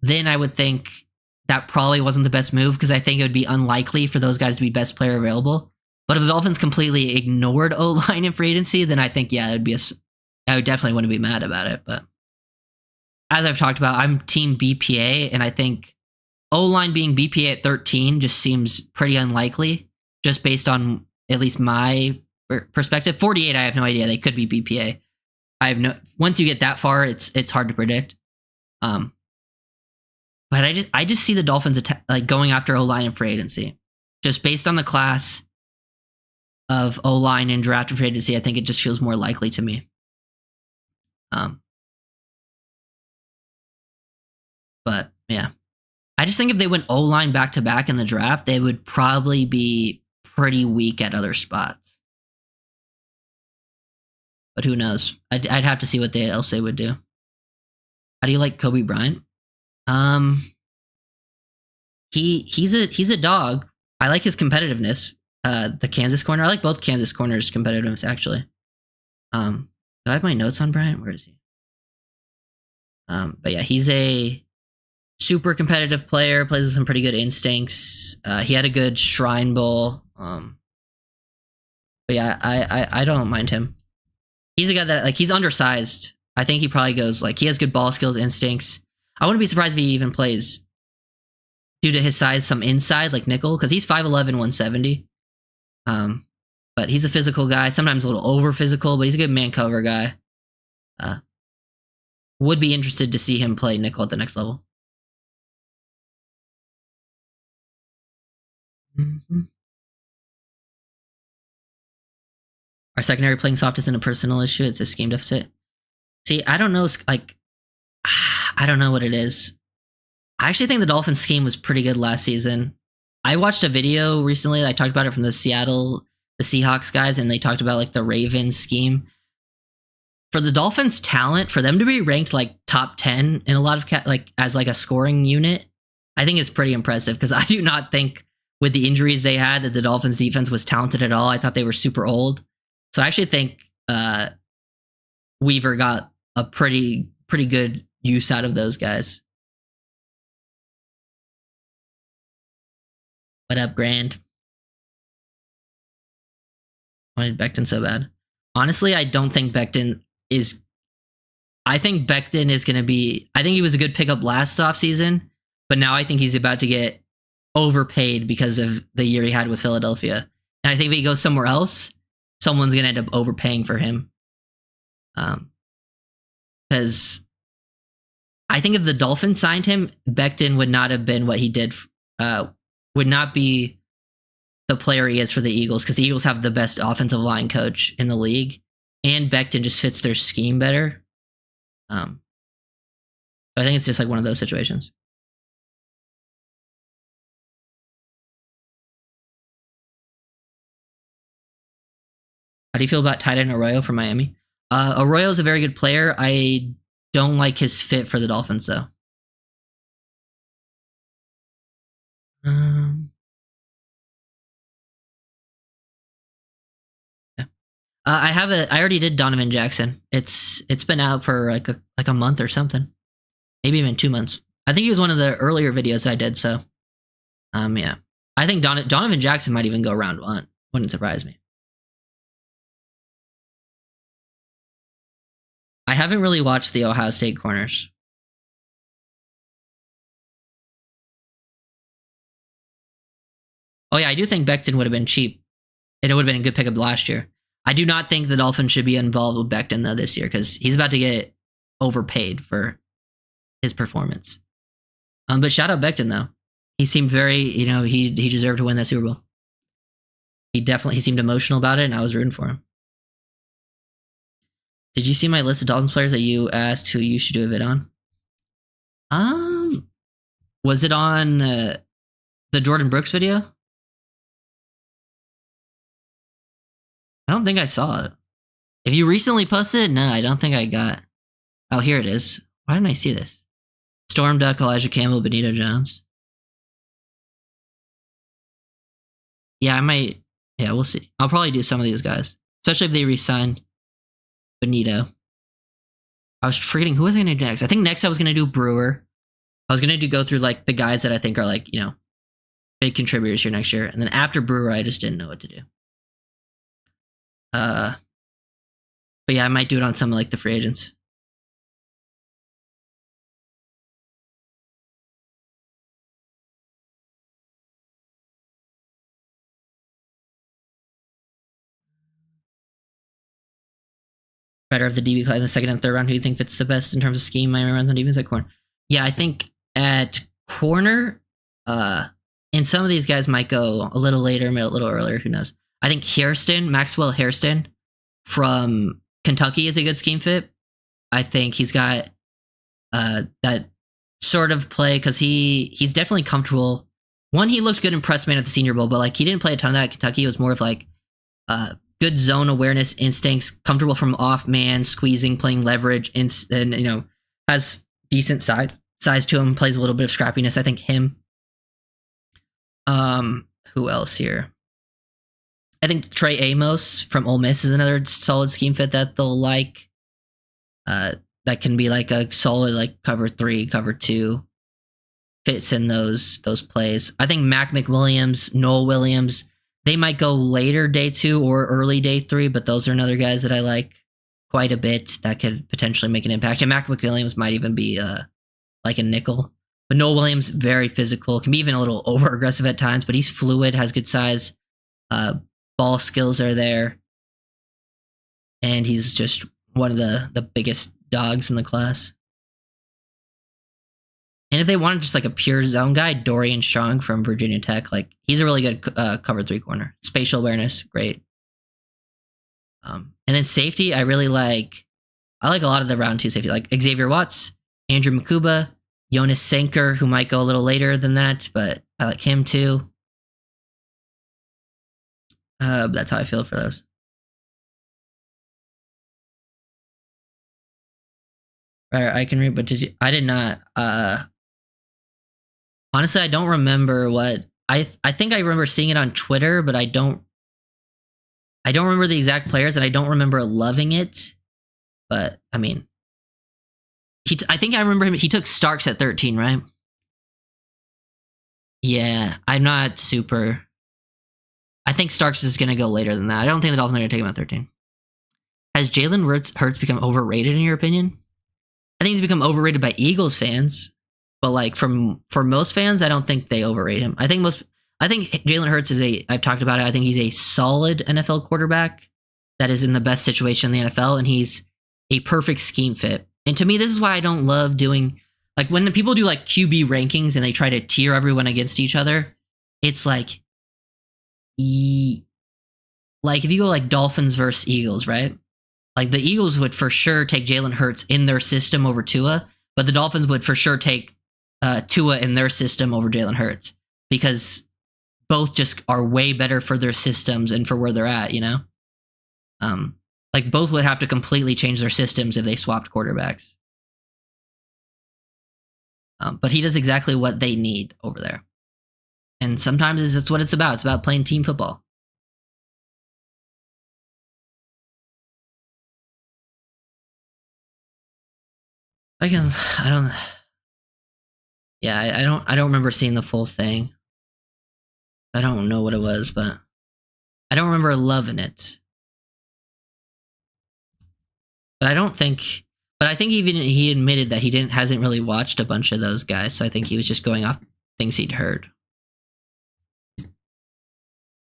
then I would think that probably wasn't the best move because I think it would be unlikely for those guys to be best player available. But if the Dolphins completely ignored O-line in free agency, then I think I would definitely want to be mad about it. But as I've talked about, I'm team BPA, and I think O-line being BPA at 13 just seems pretty unlikely, just based on at least my perspective. 48, I have no idea. They could be BPA. Once you get that far, it's hard to predict. But I just see the Dolphins going after O-line in free agency, just based on the class of O-line and draft free agency. I think it just feels more likely to me. But yeah, I just think if they went O-line back to back in the draft, they would probably be pretty weak at other spots. But who knows? I'd have to see what else they would do. How do you like Kobe Bryant? He's a dog. I like his competitiveness. The Kansas corner. I like both Kansas corners' competitiveness actually. Do I have my notes on Bryant? Where is he? But yeah, he's a super competitive player. Plays with some pretty good instincts. He had a good Shrine Bowl. But yeah, I don't mind him. He's a guy that he's undersized. I think he probably goes he has good ball skills, instincts. I wouldn't be surprised if he even plays due to his size some inside like nickel because he's 5'11", 170. But he's a physical guy. Sometimes a little over physical, but he's a good man cover guy. Would be interested to see him play nickel at the next level. Mm-hmm. Our secondary playing soft isn't a personal issue. It's a scheme deficit. See, I don't know. I don't know what it is. I actually think the Dolphins scheme was pretty good last season. I watched a video recently. I talked about it from the Seahawks guys, and they talked about the Ravens scheme. For the Dolphins' talent, for them to be ranked top 10 in a lot of as a scoring unit, I think is pretty impressive because I do not think with the injuries they had that the Dolphins defense was talented at all. I thought they were super old. So I actually think Weaver got a pretty good use out of those guys. What up, Grand? Why did Becton so bad? Honestly, I don't think Becton is... I think Becton is going to be... I think he was a good pickup last offseason, but now I think he's about to get overpaid because of the year he had with Philadelphia. And I think if he goes somewhere else, someone's going to end up overpaying for him. Because I think if the Dolphins signed him, Becton would not have been what he did... would not be the player he is for the Eagles, because the Eagles have the best offensive line coach in the league, and Becton just fits their scheme better. I think it's just like one of those situations. How do you feel about tight end Arroyo from Miami? Arroyo is a very good player. I don't like his fit for the Dolphins, though. Yeah. I already did Donovan Jackson. It's been out for like a month or something, maybe even 2 months. I think he was one of the earlier videos I did. So, yeah, I think Donovan Jackson might even go round 1. Wouldn't surprise me. I haven't really watched the Ohio State corners. Oh yeah, I do think Becton would have been cheap. It would have been a good pickup last year. I do not think the Dolphins should be involved with Becton though this year, because he's about to get overpaid for his performance. But shout out Becton though. He seemed very, he deserved to win that Super Bowl. He seemed emotional about it, and I was rooting for him. Did you see my list of Dolphins players that you asked who you should do a vid on? Was it on the Jordan Brooks video? I don't think I saw it. If you recently posted it, no, I don't think I got. Oh, here it is. Why didn't I see this? Storm Duck, Elijah Campbell, Benito Jones. Yeah, I might. Yeah, we'll see. I'll probably do some of these guys, especially if they re-signed Benito. I was forgetting who was I going to do next. I think next I was going to do Brewer. I was going to go through like the guys that I think are like, big contributors here next year. And then after Brewer, I just didn't know what to do. But yeah, I might do it on some of like the free agents. Better of the DB class in the second and third round. Who do you think fits the best in terms of scheme? Miami runs on defense at corner. Yeah, I think at corner, and some of these guys might go a little later, a little earlier. Who knows? I think Maxwell Hairston from Kentucky is a good scheme fit. I think he's got that sort of play because he's definitely comfortable. One, he looked good in press man at the Senior Bowl, but like he didn't play a ton of that at Kentucky. It was more of like good zone awareness instincts, comfortable from off man, squeezing, playing leverage, and has decent size to him, plays a little bit of scrappiness. I think him. Who else here? I think Trey Amos from Ole Miss is another solid scheme fit that they'll like. That can be like a solid like cover 3, cover 2, fits in those plays. I think Mac McWilliams, Noel Williams, they might go later day 2 or early day 3, but those are another guys that I like quite a bit that could potentially make an impact. And Mac McWilliams might even be like a nickel. But Noel Williams, very physical, can be even a little over aggressive at times, but he's fluid, has good size, ball skills are there, and he's just one of the biggest dogs in the class. And if they wanted just like a pure zone guy, Dorian Strong from Virginia Tech, like he's a really good cover 3 corner. Spatial awareness, great. And then safety, I like a lot of the round 2 safety, like Xavier Watts, Andrew Makuba, Jonas Sanker, who might go a little later than that, but I like him too. That's how I feel for those. Right, I can read, but I did not. Honestly, I don't remember what I think I remember seeing it on Twitter, but I don't remember the exact players, and I don't remember loving it. But I mean, I think I remember him. He took Starks at 13, right? Yeah, I'm not super. I think Starks is going to go later than that. I don't think the Dolphins are going to take him at 13. Has Jalen Hurts become overrated in your opinion? I think he's become overrated by Eagles fans, but like for most fans, I don't think they overrate him. I think Jalen Hurts I've talked about it. I think he's a solid NFL quarterback that is in the best situation in the NFL, and he's a perfect scheme fit. And to me, this is why I don't love doing, like when the people do like QB rankings and they try to tier everyone against each other, it's like, Like if you go like Dolphins versus Eagles, right? Like the Eagles would for sure take Jalen Hurts in their system over Tua, but the Dolphins would for sure take Tua in their system over Jalen Hurts because both just are way better for their systems and for where they're at, you know? Like both would have to completely change their systems if they swapped quarterbacks. But he does exactly what they need over there. And sometimes it's what it's about. It's about playing team football. I don't. Yeah, I don't remember seeing the full thing. I don't know what it was, but I don't remember loving it. But I think even he admitted that he hasn't really watched a bunch of those guys. So I think he was just going off things he'd heard.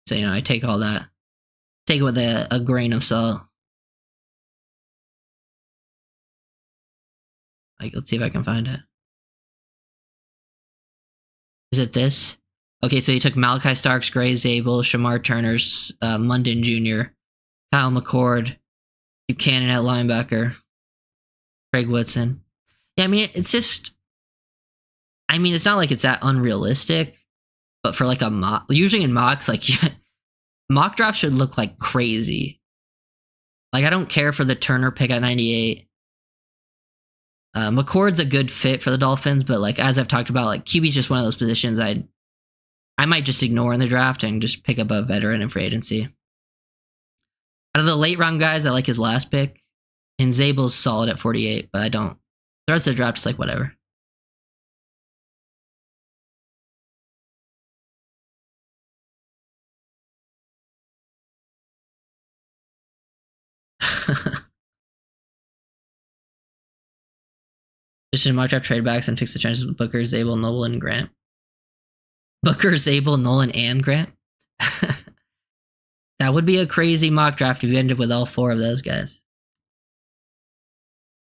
So I take all that, take it with a grain of salt. Like, let's see if I can find it. Is it this? Okay, so he took Malachi Starks, Gray Zabel, Shamar Turner's, Munden Jr., Kyle McCord, Buchanan at linebacker, Craig Woodson. Yeah, I mean, it's just, I mean, it's not like it's that unrealistic, but for like a mock, usually in mocks, like mock drafts should look like crazy. Like, I don't care for the Turner pick at 98. McCord's a good fit for the Dolphins, but like as I've talked about, like QB's just one of those positions I might just ignore in the draft and just pick up a veteran in free agency. Out of the late round guys, I like his last pick, and Zabel's solid at 48, but I don't. The rest of the draft is like whatever. Just in mock draft trade backs and fix the chances with Booker, Zabel, Nolan, and Grant. Booker, Zabel, Nolan, and Grant. That would be a crazy mock draft if you ended with all four of those guys.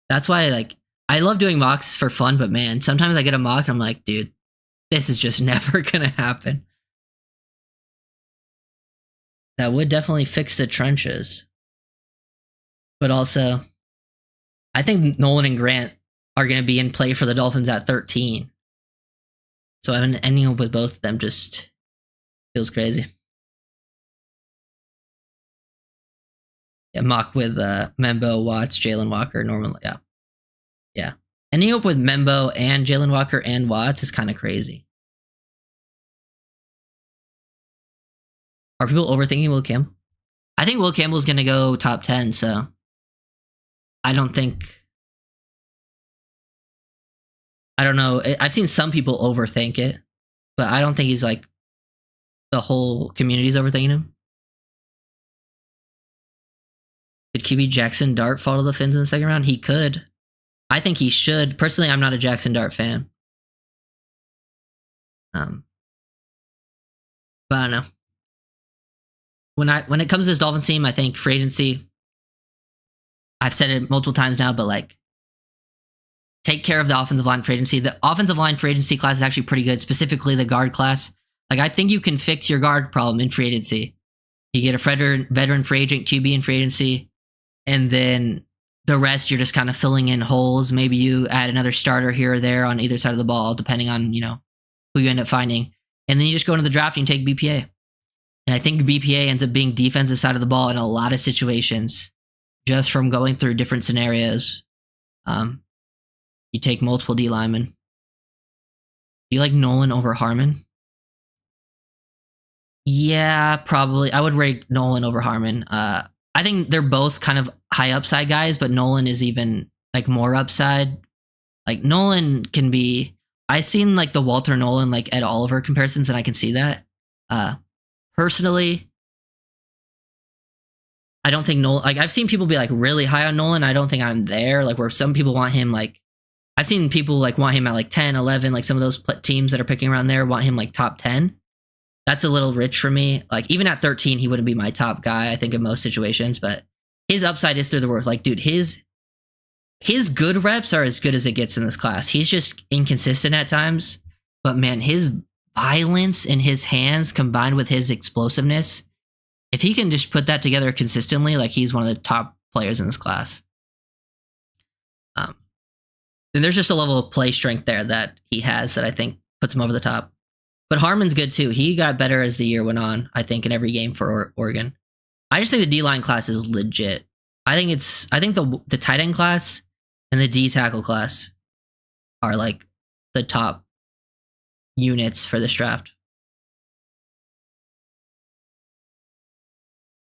That's why, like, I love doing mocks for fun, but man, sometimes I get a mock and I'm like, dude, this is just never gonna happen. That would definitely fix the trenches. But also, I think Nolan and Grant are going to be in play for the Dolphins at 13. So ending up with both of them just feels crazy. Yeah, mock with Membo, Watts, Jalen Walker, Norman. Yeah. Yeah. Ending up with Membo and Jalen Walker and Watts is kind of crazy. Are people overthinking Will Campbell? I think Will Campbell's going to go top 10, so I don't know. I've seen some people overthink it, but I don't think he's like the whole community's overthinking him. Could QB Jackson Dart fall to the Fins in the second round? He could. I think he should. Personally, I'm not a Jackson Dart fan. But I don't know. When it comes to this Dolphins team, I think free agency, I've said it multiple times now, but like, take care of the offensive line free agency. The offensive line free agency class is actually pretty good, specifically the guard class. Like, I think you can fix your guard problem in free agency. You get a veteran free agent, QB in free agency, and then the rest you're just kind of filling in holes. Maybe you add another starter here or there on either side of the ball, depending on, who you end up finding. And then you just go into the draft and take BPA. And I think BPA ends up being defensive side of the ball in a lot of situations, just from going through different scenarios. You take multiple D linemen. Do you like Nolan over Harmon? Yeah, probably. I would rate Nolan over Harmon. I think they're both kind of high upside guys, but Nolan is even like more upside. Like Nolan can be. I've seen like the Walter Nolan like Ed Oliver comparisons, and I can see that. Personally, I don't think Nolan. Like I've seen people be like really high on Nolan. I don't think I'm there. Like where some people want him like. I've seen people like want him at like 10, 11, like some of those teams that are picking around there want him like top 10. That's a little rich for me. Like even at 13, he wouldn't be my top guy, I think, in most situations, but his upside is through the roof. Like, dude, his good reps are as good as it gets in this class. He's just inconsistent at times, but man, his violence in his hands combined with his explosiveness, if he can just put that together consistently, like he's one of the top players in this class. And there's just a level of play strength there that he has that I think puts him over the top. But Harmon's good too. He got better as the year went on, I think, in every game for Oregon. I just think the D-line class is legit. I think the tight end class and the D tackle class are like the top units for this draft.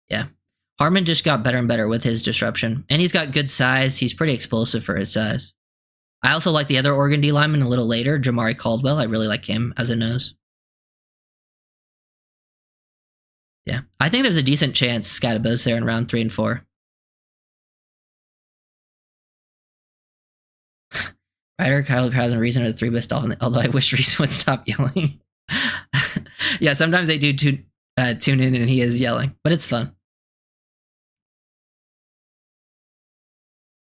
Yeah. Harmon just got better and better with his disruption. And he's got good size. He's pretty explosive for his size. I also like the other Oregon D lineman a little later, Jamari Caldwell. I really like him as a nose. Yeah. I think there's a decent chance Scatabo's there in round 3 and 4. Ryder, Kyle Krause, and Reason are the 3 best Dolphins, although I wish Reason would stop yelling. Yeah, sometimes they do tune in and he is yelling, but it's fun.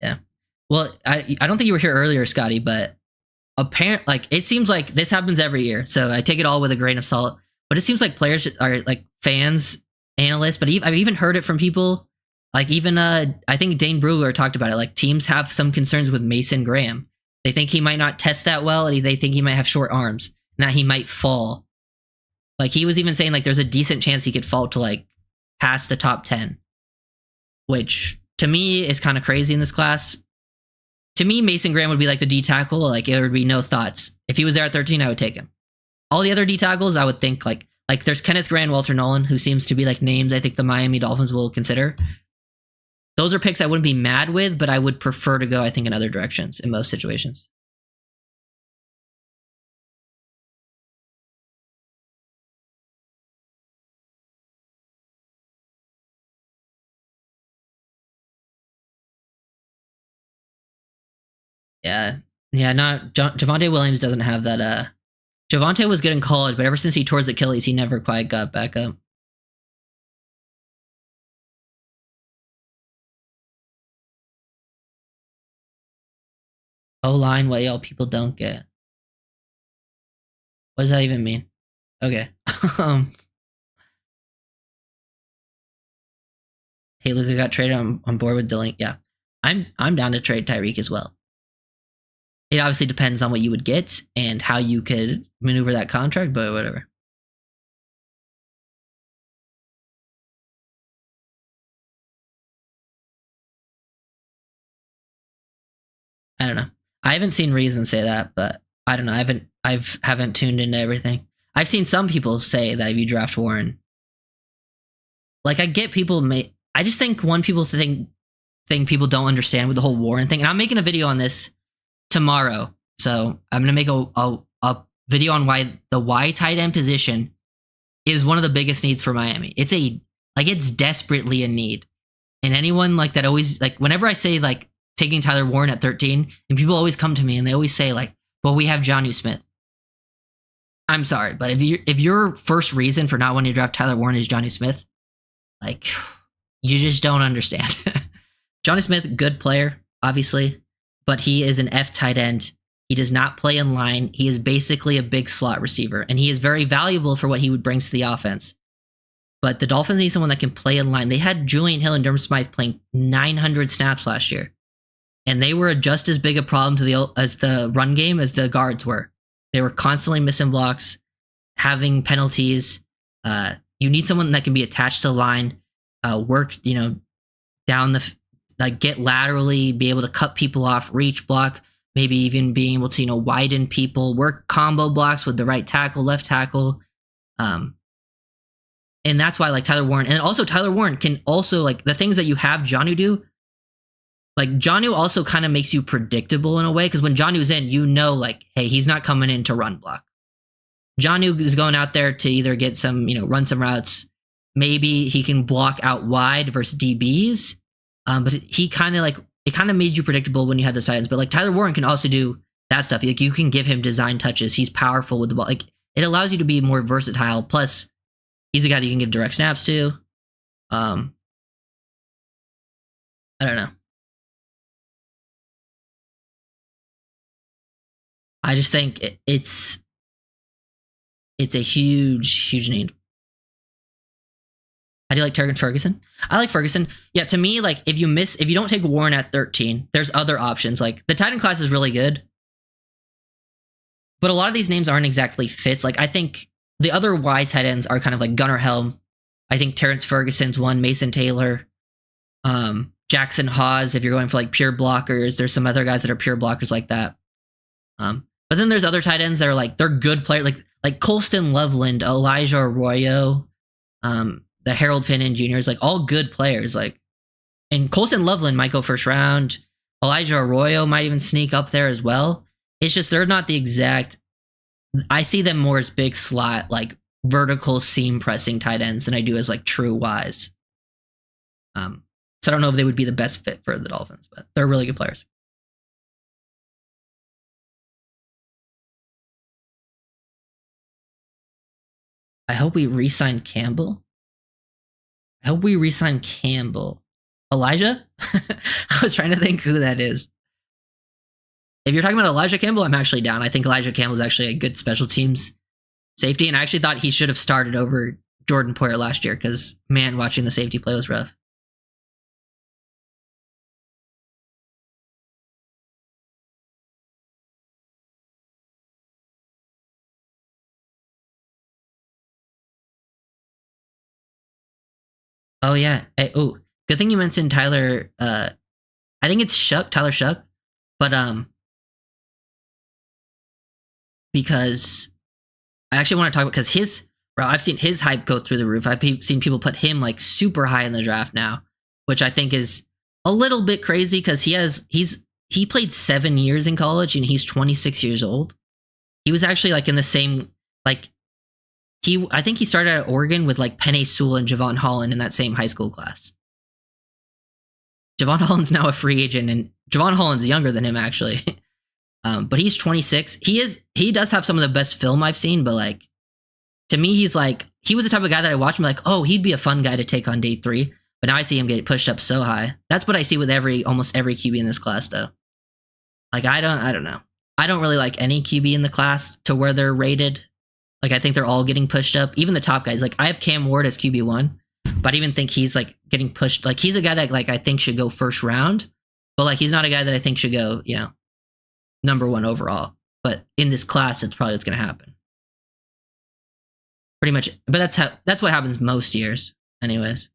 Yeah. Well, I don't think you were here earlier, Scotty, but it seems like this happens every year, so I take it all with a grain of salt. But it seems like players are like fans, analysts, but I've even heard it from people. Like even I think Dane Brugler talked about it. Like teams have some concerns with Mason Graham. They think he might not test that well, and they think he might have short arms, and that he might fall. Like he was even saying like there's a decent chance he could fall to like past the top 10, which to me is kind of crazy in this class. To me, Mason Graham would be like the D tackle. Like there would be no thoughts. If he was there at 13, I would take him. All the other D tackles, I would think like there's Kenneth Grant, Walter Nolan, who seems to be like names I think the Miami Dolphins will consider. Those are picks I wouldn't be mad with, but I would prefer to go, I think, in other directions in most situations. Yeah. Yeah, Javonte Williams doesn't have that. Javonte was good in college, but ever since he tore his Achilles, he never quite got back up. O-line, what y'all people don't get. What does that even mean? Okay. Hey, Luka got traded. On board with Dylan. Yeah. I'm down to trade Tyreek as well. It obviously depends on what you would get and how you could maneuver that contract, but whatever. I don't know. I haven't seen Reason say that, but I don't know. I haven't tuned into everything. I've seen some people say that if you draft Warren, like I get people I just think people think people don't understand with the whole Warren thing. And I'm making a video on this tomorrow. So I'm gonna make a video on why the Y tight end position is one of the biggest needs for Miami. It's desperately a need. And anyone like that always like whenever I say like taking Tyler Warren at 13, and people always come to me and they always say like, well, we have Jonnu Smith. I'm sorry, but if your first reason for not wanting to draft Tyler Warren is Jonnu Smith, like you just don't understand. Jonnu Smith, good player, obviously, but he is an F tight end. He does not play in line. He is basically a big slot receiver, and he is very valuable for what he would bring to the offense. But the Dolphins need someone that can play in line. They had Julian Hill and Durham Smythe playing 900 snaps last year, and they were just as big a problem as the run game as the guards were. They were constantly missing blocks, having penalties. You need someone that can be attached to the line, work, down get laterally, be able to cut people off, reach block, maybe even being able to, widen people, work combo blocks with the right tackle, left tackle. And that's why Tyler Warren, and also Tyler Warren can also the things that you have Jonnu do. Jonnu also kind of makes you predictable in a way, because when Jonnu's in, hey, he's not coming in to run block. Jonnu is going out there to either get some, run some routes. Maybe he can block out wide versus DBs. But he kind of it kind of made you predictable when you had the sides. But Tyler Warren can also do that stuff. You can give him design touches. He's powerful with the ball. It allows you to be more versatile. Plus, he's a guy that you can give direct snaps to. I don't know. I just think It's a huge, huge need. How do you like Terrence Ferguson? I like Ferguson. Yeah, to me, like if you don't take Warren at 13, there's other options. Like the tight end class is really good, but a lot of these names aren't exactly fits. Like I think the other wide tight ends are kind of like Gunnar Helm. I think Terrence Ferguson's one, Mason Taylor, Jackson Hawes. If you're going for like pure blockers, there's some other guys that are pure blockers like that. But then there's other tight ends that are like they're good players, like Colston Loveland, Elijah Arroyo, the Harold Finnan Jr.'s, like all good players. Like, and Colston Loveland might go first round. Elijah Arroyo might even sneak up there as well. It's just they're not the exact. I see them more as big slot, like vertical seam pressing tight ends than I do as like true wise. So I don't know if they would be the best fit for the Dolphins, but they're really good players. I hope we re-sign Campbell. I hope we re-sign Campbell. Elijah? I was trying to think who that is. If you're talking about Elijah Campbell, I'm actually down. I think Elijah Campbell is actually a good special teams safety, and I actually thought he should have started over Jordan Poyer last year because, man, watching the safety play was rough. Oh, yeah. Hey, oh, good thing you mentioned Tyler. I think it's Tyler Shuck, but because I actually want to talk about because I've seen his hype go through the roof. I've seen people put him like super high in the draft now, which I think is a little bit crazy because he played 7 years in college and he's 26 years old. He was actually like in the same like I think he started at Oregon with like Penei Sewell and Javon Holland in that same high school class. Javon Holland's now a free agent, and Javon Holland's younger than him actually. But he's 26. He does have some of the best film I've seen, but like to me, he was the type of guy that I watch and be like, oh, he'd be a fun guy to take on day 3. But now I see him get pushed up so high. That's what I see with almost every QB in this class, though. Like I don't know. I don't really like any QB in the class to where they're rated. Like I think they're all getting pushed up. Even the top guys. Like I have Cam Ward as QB1, but I even think he's like getting pushed. Like he's a guy that like I think should go first round, but like he's not a guy that I think should go, number 1 overall. But in this class, it's probably what's going to happen. Pretty much. But that's what happens most years, anyways.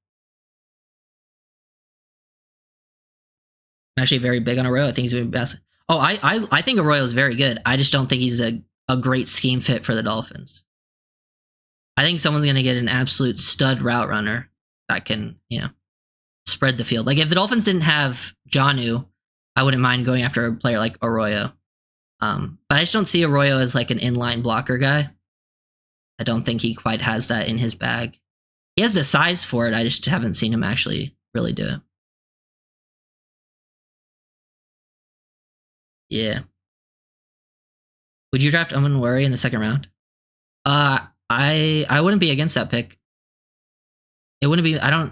I'm actually very big on Arroyo. I think he's going to be best. Oh, I think Arroyo is very good. I just don't think he's a great scheme fit for the Dolphins. I think someone's going to get an absolute stud route runner that can, spread the field. Like if the Dolphins didn't have Jonnu, I wouldn't mind going after a player like Arroyo. But I just don't see Arroyo as like an inline blocker guy. I don't think he quite has that in his bag. He has the size for it. I just haven't seen him actually really do it. Yeah. Would you draft Owen Worry in the second round? I wouldn't be against that pick. It wouldn't be. I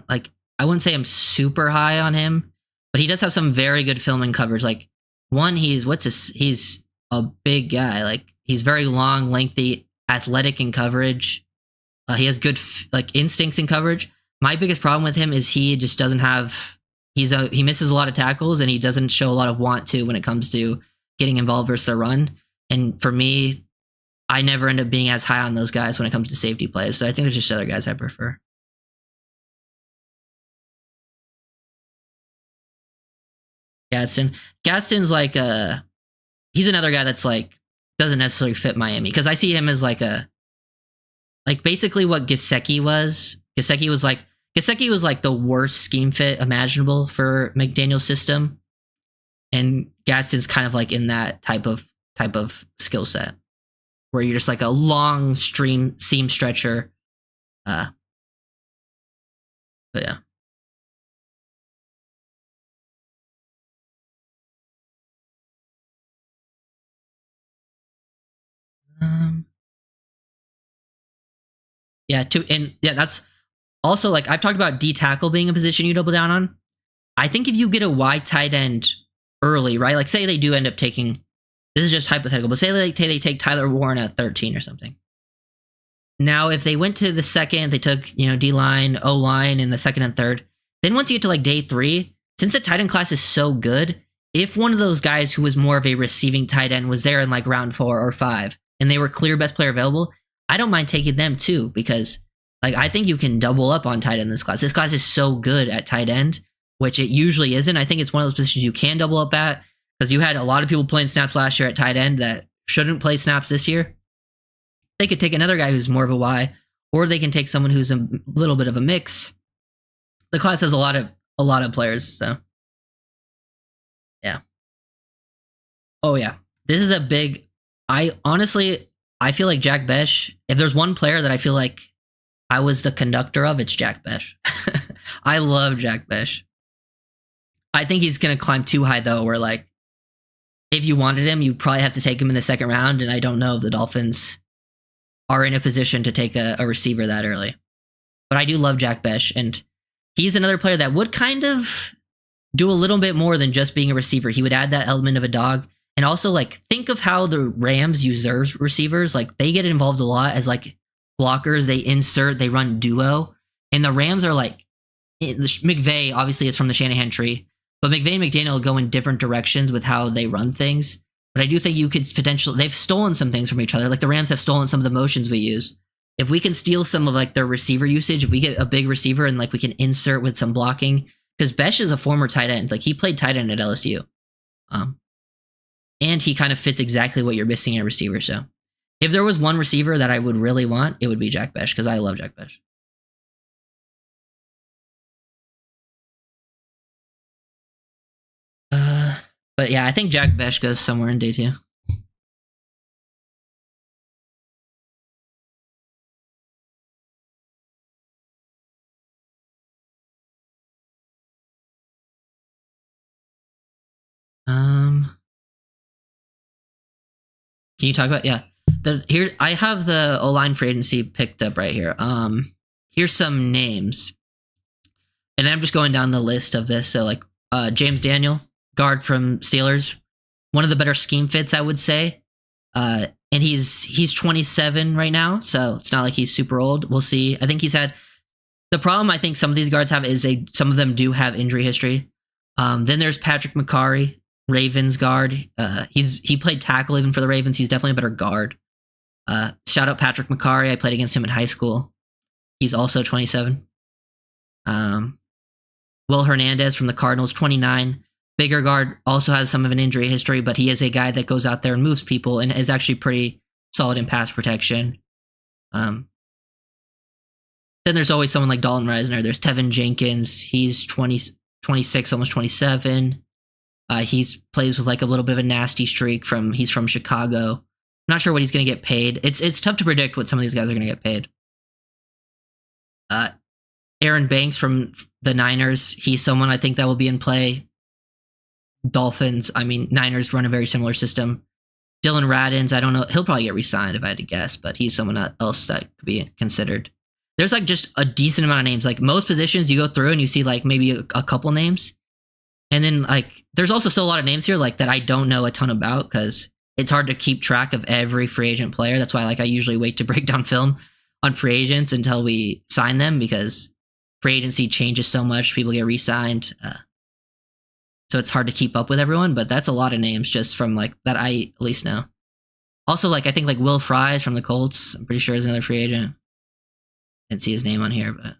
wouldn't say I'm super high on him, but he does have some very good film and coverage. Like one, he's a big guy. Like he's very long, lengthy, athletic in coverage. He has good instincts in coverage. My biggest problem with him is he just doesn't have. He misses a lot of tackles and he doesn't show a lot of want to when it comes to getting involved versus the run. And for me, I never end up being as high on those guys when it comes to safety plays. So I think there's just other guys I prefer. Gadsden's like he's another guy that's like doesn't necessarily fit Miami because I see him as like basically what Gesicki was. Gesicki was like the worst scheme fit imaginable for McDaniel's system, and Gadsden's kind of like in that type of skill set where you're just like a long seam stretcher. But yeah. That's also like I've talked about D tackle being a position you double down on. I think if you get a wide tight end early, right? Like say they do end up taking, this is just hypothetical, but say they take Tyler Warren at 13 or something. Now, if they went to the second, they took, D line, O line in the second and third. Then once you get to like day 3, since the tight end class is so good, if one of those guys who was more of a receiving tight end was there in like round 4 or 5, and they were clear best player available, I don't mind taking them too, because like I think you can double up on tight end in this class. This class is so good at tight end, which it usually isn't. I think it's one of those positions you can double up at, because you had a lot of people playing snaps last year at tight end that shouldn't play snaps this year. They could take another guy who's more of a Y, or they can take someone who's a little bit of a mix. The class has a lot of players, so yeah. Oh yeah, this is a big. I feel like Jack Besh. If there's one player that I feel like I was the conductor of, it's Jack Besh. I love Jack Besh. I think he's gonna climb too high though. Where like, if you wanted him, you probably have to take him in the second round, and I don't know if the Dolphins are in a position to take a receiver that early. But I do love Jack Besh, and he's another player that would kind of do a little bit more than just being a receiver. He would add that element of a dog. And also, like, think of how the Rams use their receivers. Like, they get involved a lot as, like, blockers. They insert, they run duo. And the Rams are, like, McVay, obviously, is from the Shanahan tree. But McVay and McDaniel go in different directions with how they run things. But I do think you could potentially... They've stolen some things from each other. Like, the Rams have stolen some of the motions we use. If we can steal some of, like, their receiver usage, if we get a big receiver and, like, we can insert with some blocking... Because Besh is a former tight end. Like, he played tight end at LSU. And he kind of fits exactly what you're missing in a receiver. So if there was one receiver that I would really want, it would be Jack Besh, because I love Jack Besh. But yeah, I think Jack Besh goes somewhere in day 2. Can you talk about here? I have the O-line free agency picked up right here. Here's some names, and I'm just going down the list of this. So like James Daniel, guard from Steelers, one of the better scheme fits, I would say. And he's 27 right now, so it's not like he's super old. We'll see. I think he's had the problem. I think some of these guards have is some of them do have injury history. Then there's Patrick McCarry, Ravens guard. He played tackle even for the Ravens. He's definitely a better guard. Shout out Patrick McCarry. I played against him in high school. He's also 27. Will Hernandez from the Cardinals, 29. Bigger guard, also has some of an injury history, but he is a guy that goes out there and moves people and is actually pretty solid in pass protection. Then there's always someone like Dalton Reisner. There's Tevin Jenkins. He's 26, almost 27. He plays with like a little bit of a nasty streak. He's from Chicago. I'm not sure what he's going to get paid. It's tough to predict what some of these guys are going to get paid. Aaron Banks from the Niners. He's someone I think that will be in play. Dolphins. I mean, Niners run a very similar system. Dylan Radins. I don't know. He'll probably get re-signed if I had to guess, but he's someone else that could be considered. There's like just a decent amount of names. Like most positions, you go through and you see like maybe a couple names. And then like there's also still a lot of names here like that I don't know a ton about because it's hard to keep track of every free agent player. That's why like I usually wait to break down film on free agents until we sign them because free agency changes so much. People get re-signed. So it's hard to keep up with everyone, but that's a lot of names just from like that I at least know. Also, like I think like Will Fries from the Colts, I'm pretty sure is another free agent. Didn't see his name on here, but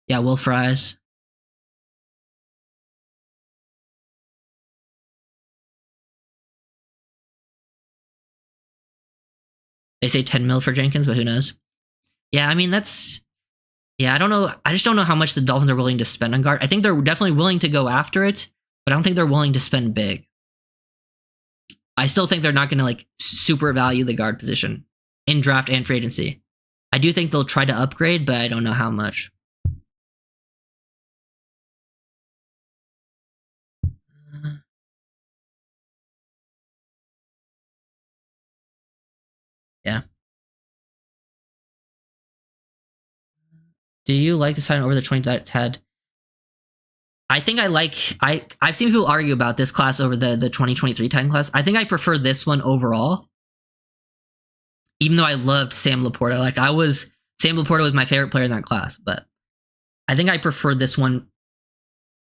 yeah, Will Fries. They say 10 mil for Jenkins, but who knows? Yeah, I mean I don't know. I just don't know how much the Dolphins are willing to spend on guard. I think they're definitely willing to go after it, but I don't think they're willing to spend big. I still think they're not going to like super value the guard position in draft and free agency. I do think they'll try to upgrade, but I don't know how much. Yeah. Do you like to sign over the 20 head? I think I've seen people argue about this class over the 2023 Titan class. I think I prefer this one overall. even though I loved Sam Laporta. Like Sam Laporta was my favorite player in that class, but I think I prefer this one.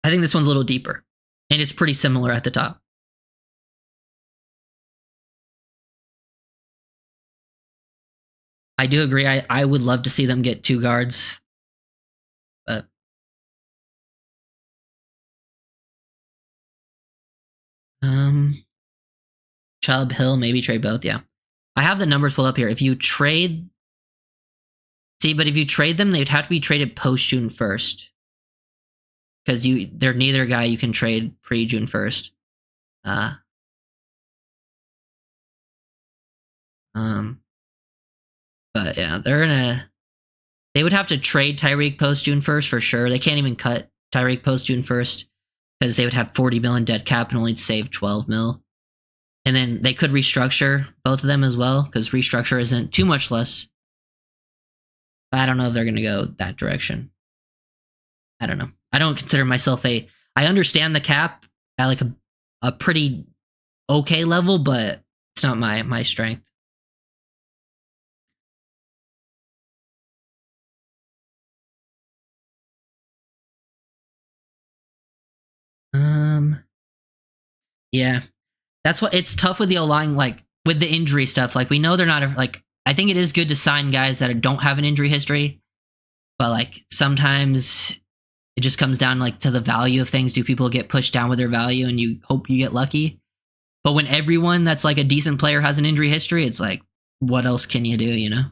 I think this one's a little deeper, and it's pretty similar at the top. I do agree. I would love to see them get 2 guards, but Chubb, Hill, maybe trade both. Yeah, I have the numbers pulled up here. If you trade, but if you trade them, they'd have to be traded post June 1st because they're neither guy you can trade pre June 1st. But yeah, they would have to trade Tyreek post June 1st for sure. They can't even cut Tyreek post June 1st because they would have 40 mil in dead cap and only save 12 mil. And then they could restructure both of them as well because restructure isn't too much less. I don't know if they're going to go that direction. I don't know. I don't consider myself I understand the cap at like a pretty okay level, but it's not my strength. Yeah. That's what it's tough with the O-line, like with the injury stuff. Like we know they're not like I think it is good to sign guys that don't have an injury history, but like sometimes it just comes down like to the value of things. Do people get pushed down with their value and you hope you get lucky? But when everyone that's like a decent player has an injury history, it's like, what else can you do, you know?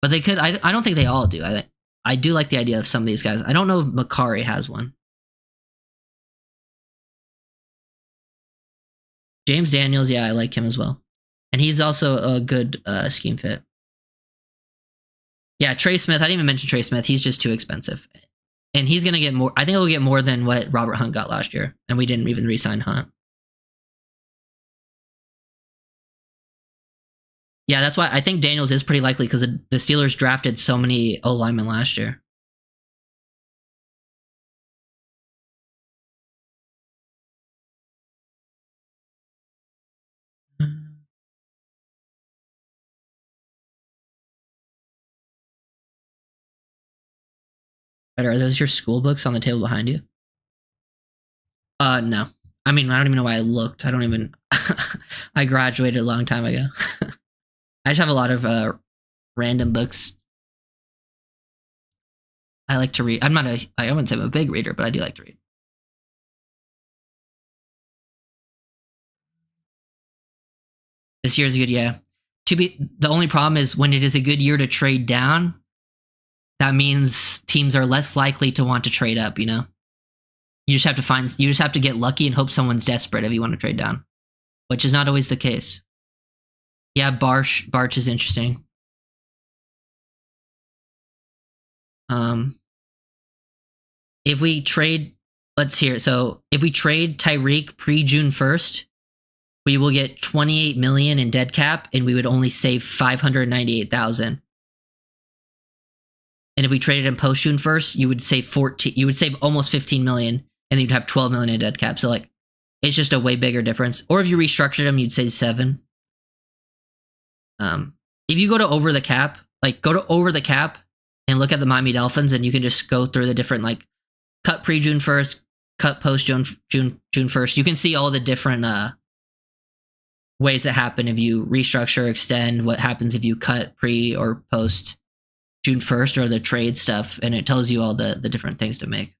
But they could. I don't think they all do. I do like the idea of some of these guys. I don't know if Makari has one. James Daniels, yeah, I like him as well. And he's also a good scheme fit. Yeah, Trey Smith. I didn't even mention Trey Smith. He's just too expensive. And he's going to get more. I think he'll get more than what Robert Hunt got last year. And we didn't even re-sign Hunt. Yeah, that's why I think Daniels is pretty likely because the Steelers drafted so many O-linemen last year. Are those your school books on the table behind you? No. I mean, I don't even know why I looked. I don't even. I graduated a long time ago. I just have a lot of random books. I like to read. I wouldn't say I'm a big reader, but I do like to read. This year's a good year. The only problem is when it is a good year to trade down, that means teams are less likely to want to trade up, you know? You just have to get lucky and hope someone's desperate if you want to trade down, which is not always the case. Yeah, Barch is interesting. If we trade, let's hear it. So if we trade Tyreek pre June 1st, we will get 28 million in dead cap, and we would only save 598,000. And if we traded him post June 1st, you would save almost 15 million, and then you'd have 12 million in dead cap. So like, it's just a way bigger difference. Or if you restructured him, you'd save 7. If you go to over the cap, and look at the Miami Dolphins, and you can just go through the different like cut pre June 1st, cut post June 1st. You can see all the different ways that happen if you restructure, extend. What happens if you cut pre or post June 1st, or the trade stuff, and it tells you all the different things to make.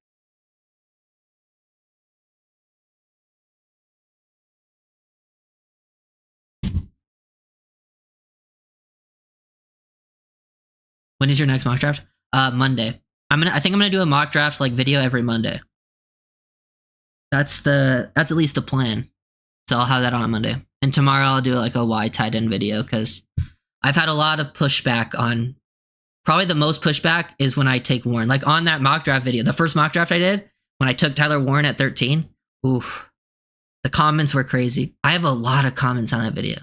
When is your next mock draft? Monday. I think I'm gonna do a mock draft like video every Monday. That's at least the plan. So I'll have that on Monday. And tomorrow I'll do like a wide tight end video because I've had a lot of pushback on. Probably the most pushback is when I take Warren. Like on that mock draft video, the first mock draft I did, when I took Tyler Warren at 13, oof, the comments were crazy. I have a lot of comments on that video.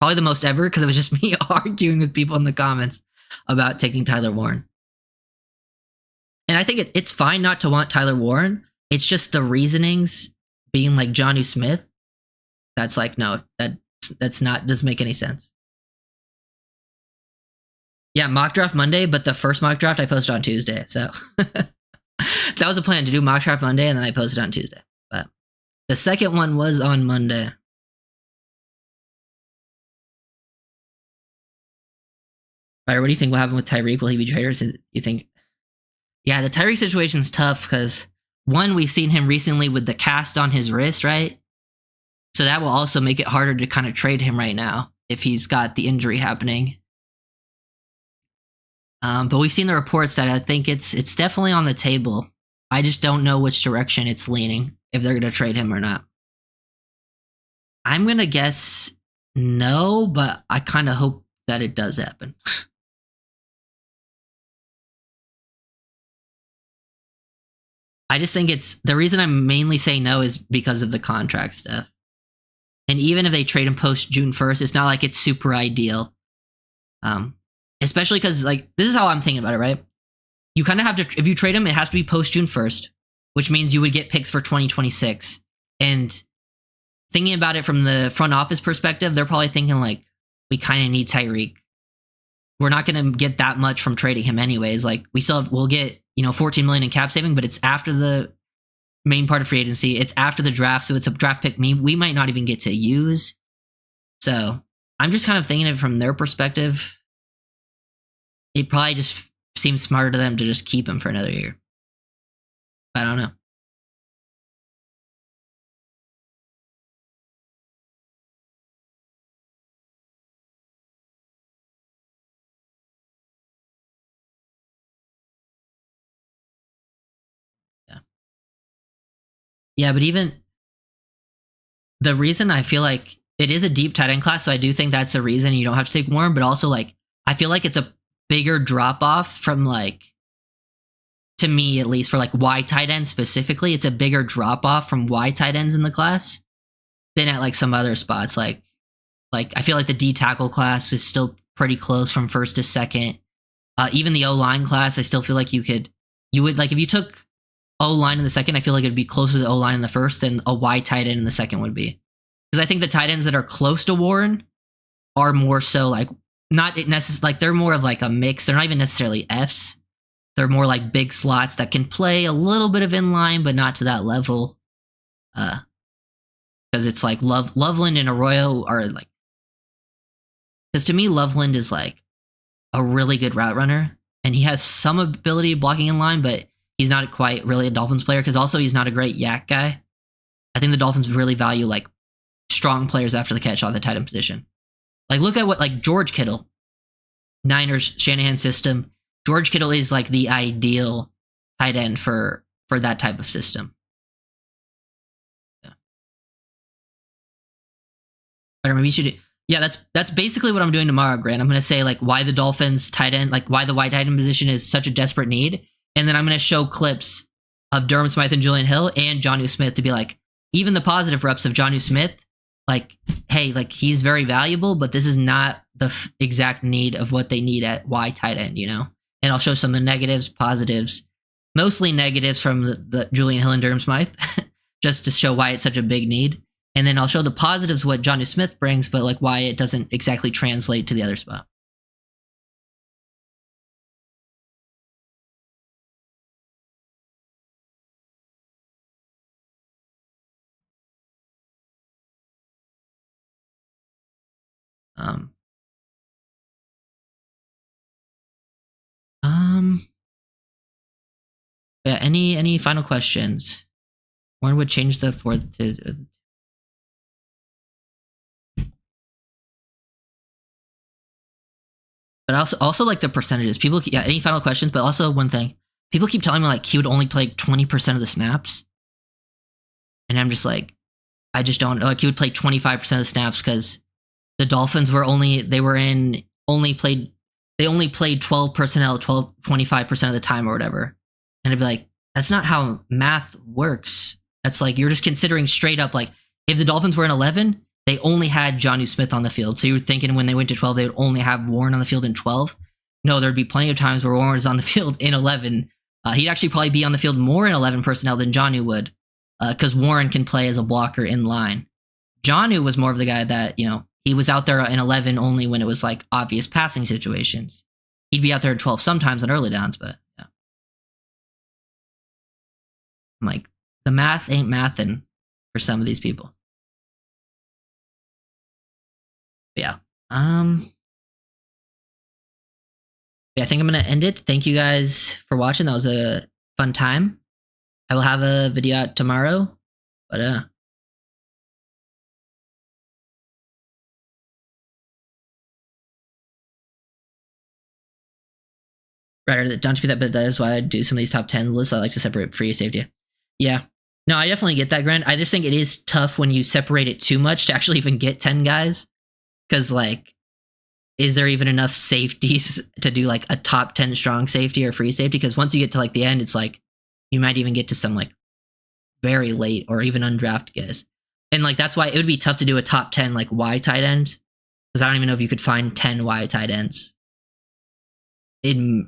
Probably the most ever because it was just me arguing with people in the comments about taking Tyler Warren. And I think it's fine not to want Tyler Warren. It's just the reasonings being like Jonnu Smith. That's like, no, doesn't make any sense. Yeah, mock draft Monday, but the first mock draft I posted on Tuesday. So that was a plan to do mock draft Monday, and then I posted on Tuesday. But the second one was on Monday. All right, what do you think will happen with Tyreek? Will he be traded? You think? Yeah, the Tyreek situation is tough because one, we've seen him recently with the cast on his wrist, right? So that will also make it harder to kind of trade him right now if he's got the injury happening. But we've seen the reports that I think it's definitely on the table. I just don't know which direction it's leaning, if they're going to trade him or not. I'm going to guess no, but I kind of hope that it does happen. I just think it's the reason I'm mainly saying no is because of the contract stuff. And even if they trade him post June 1st, it's not like it's super ideal. Especially because, like, this is how I'm thinking about it, right? You kind of have to, if you trade him, it has to be post June 1st, which means you would get picks for 2026. And thinking about it from the front office perspective, they're probably thinking, like, we kind of need Tyreek. We're not going to get that much from trading him anyways. Like, we'll get, 14 million in cap saving, but it's after the main part of free agency. It's after the draft, so it's a draft pick we might not even get to use. So I'm just kind of thinking of it from their perspective. It probably just seems smarter to them to just keep him for another year. I don't know. Yeah. Yeah, but even the reason I feel like it is a deep tight end class, so I do think that's the reason you don't have to take Warren, but also, like, I feel like it's a bigger drop off from, like, to me at least, for like wide tight ends specifically, it's a bigger drop off from wide tight ends in the class than at like some other spots. Like I feel like the D tackle class is still pretty close from first to second. Even the O line class, I still feel like you would like, if you took O line in the second, I feel like it'd be closer to O line in the first than a wide tight end in the second would be. Because I think the tight ends that are close to Warren are more so like not necessarily, like, they're more of like a mix. They're not even necessarily Fs. They're more like big slots that can play a little bit of inline, but not to that level. Because it's like Loveland and Arroyo are like, because to me, Loveland is like a really good route runner, and he has some ability of blocking in line, but he's not quite really a Dolphins player, because also he's not a great yak guy. I think the Dolphins really value like strong players after the catch on the tight end position. Like, look at what, like, George Kittle, Niners Shanahan system. George Kittle is like the ideal tight end for that type of system. Yeah. Or maybe you should. Yeah, that's basically what I'm doing tomorrow, Grant. I'm going to say like why the Dolphins tight end, like why the wide tight end position is such a desperate need, and then I'm going to show clips of Durham Smythe and Julian Hill and Jonnu Smith to be like, even the positive reps of Jonnu Smith, like, hey, like, he's very valuable, but this is not the exact need of what they need at wide tight end, And I'll show some of the negatives, positives, mostly negatives from the Julian Hill and Durham Smythe, just to show why it's such a big need. And then I'll show the positives, what Jonnu Smith brings, but like why it doesn't exactly translate to the other spot. Um, um, yeah. Any final questions? One would change the fourth to. But also like the percentages. People, yeah. Any final questions? But also one thing, people keep telling me like he would only play 20% of the snaps, and I'm just like, I just don't like. He would play 25% of the snaps because the Dolphins they only played 12 personnel 25% of the time or whatever. And I'd be like, that's not how math works. That's like, you're just considering straight up, like, if the Dolphins were in 11, they only had Jonnu Smith on the field. So you're thinking when they went to 12, they would only have Warren on the field in 12. No, there'd be plenty of times where Warren was on the field in 11. He'd actually probably be on the field more in 11 personnel than Jonnu would, because Warren can play as a blocker in line. Jonnu was more of the guy that, he was out there in 11 only when it was like obvious passing situations. he'd be out there in 12 sometimes on early downs, but yeah. I'm like, the math ain't mathin' for some of these people. But yeah. Yeah, I think I'm gonna end it. Thank you guys for watching. That was a fun time. I will have a video out tomorrow, but rather than don't be that, but that is why I do some of these top 10 lists. I like to separate free safety. Yeah. No, I definitely get that, Grant. I just think it is tough when you separate it too much to actually even get 10 guys. Because, like, is there even enough safeties to do, like, a top 10 strong safety or free safety? Because once you get to, like, the end, it's like, you might even get to some, like, very late or even undrafted guys. And, like, that's why it would be tough to do a top 10, like, Y tight end. Because I don't even know if you could find 10 Y tight ends in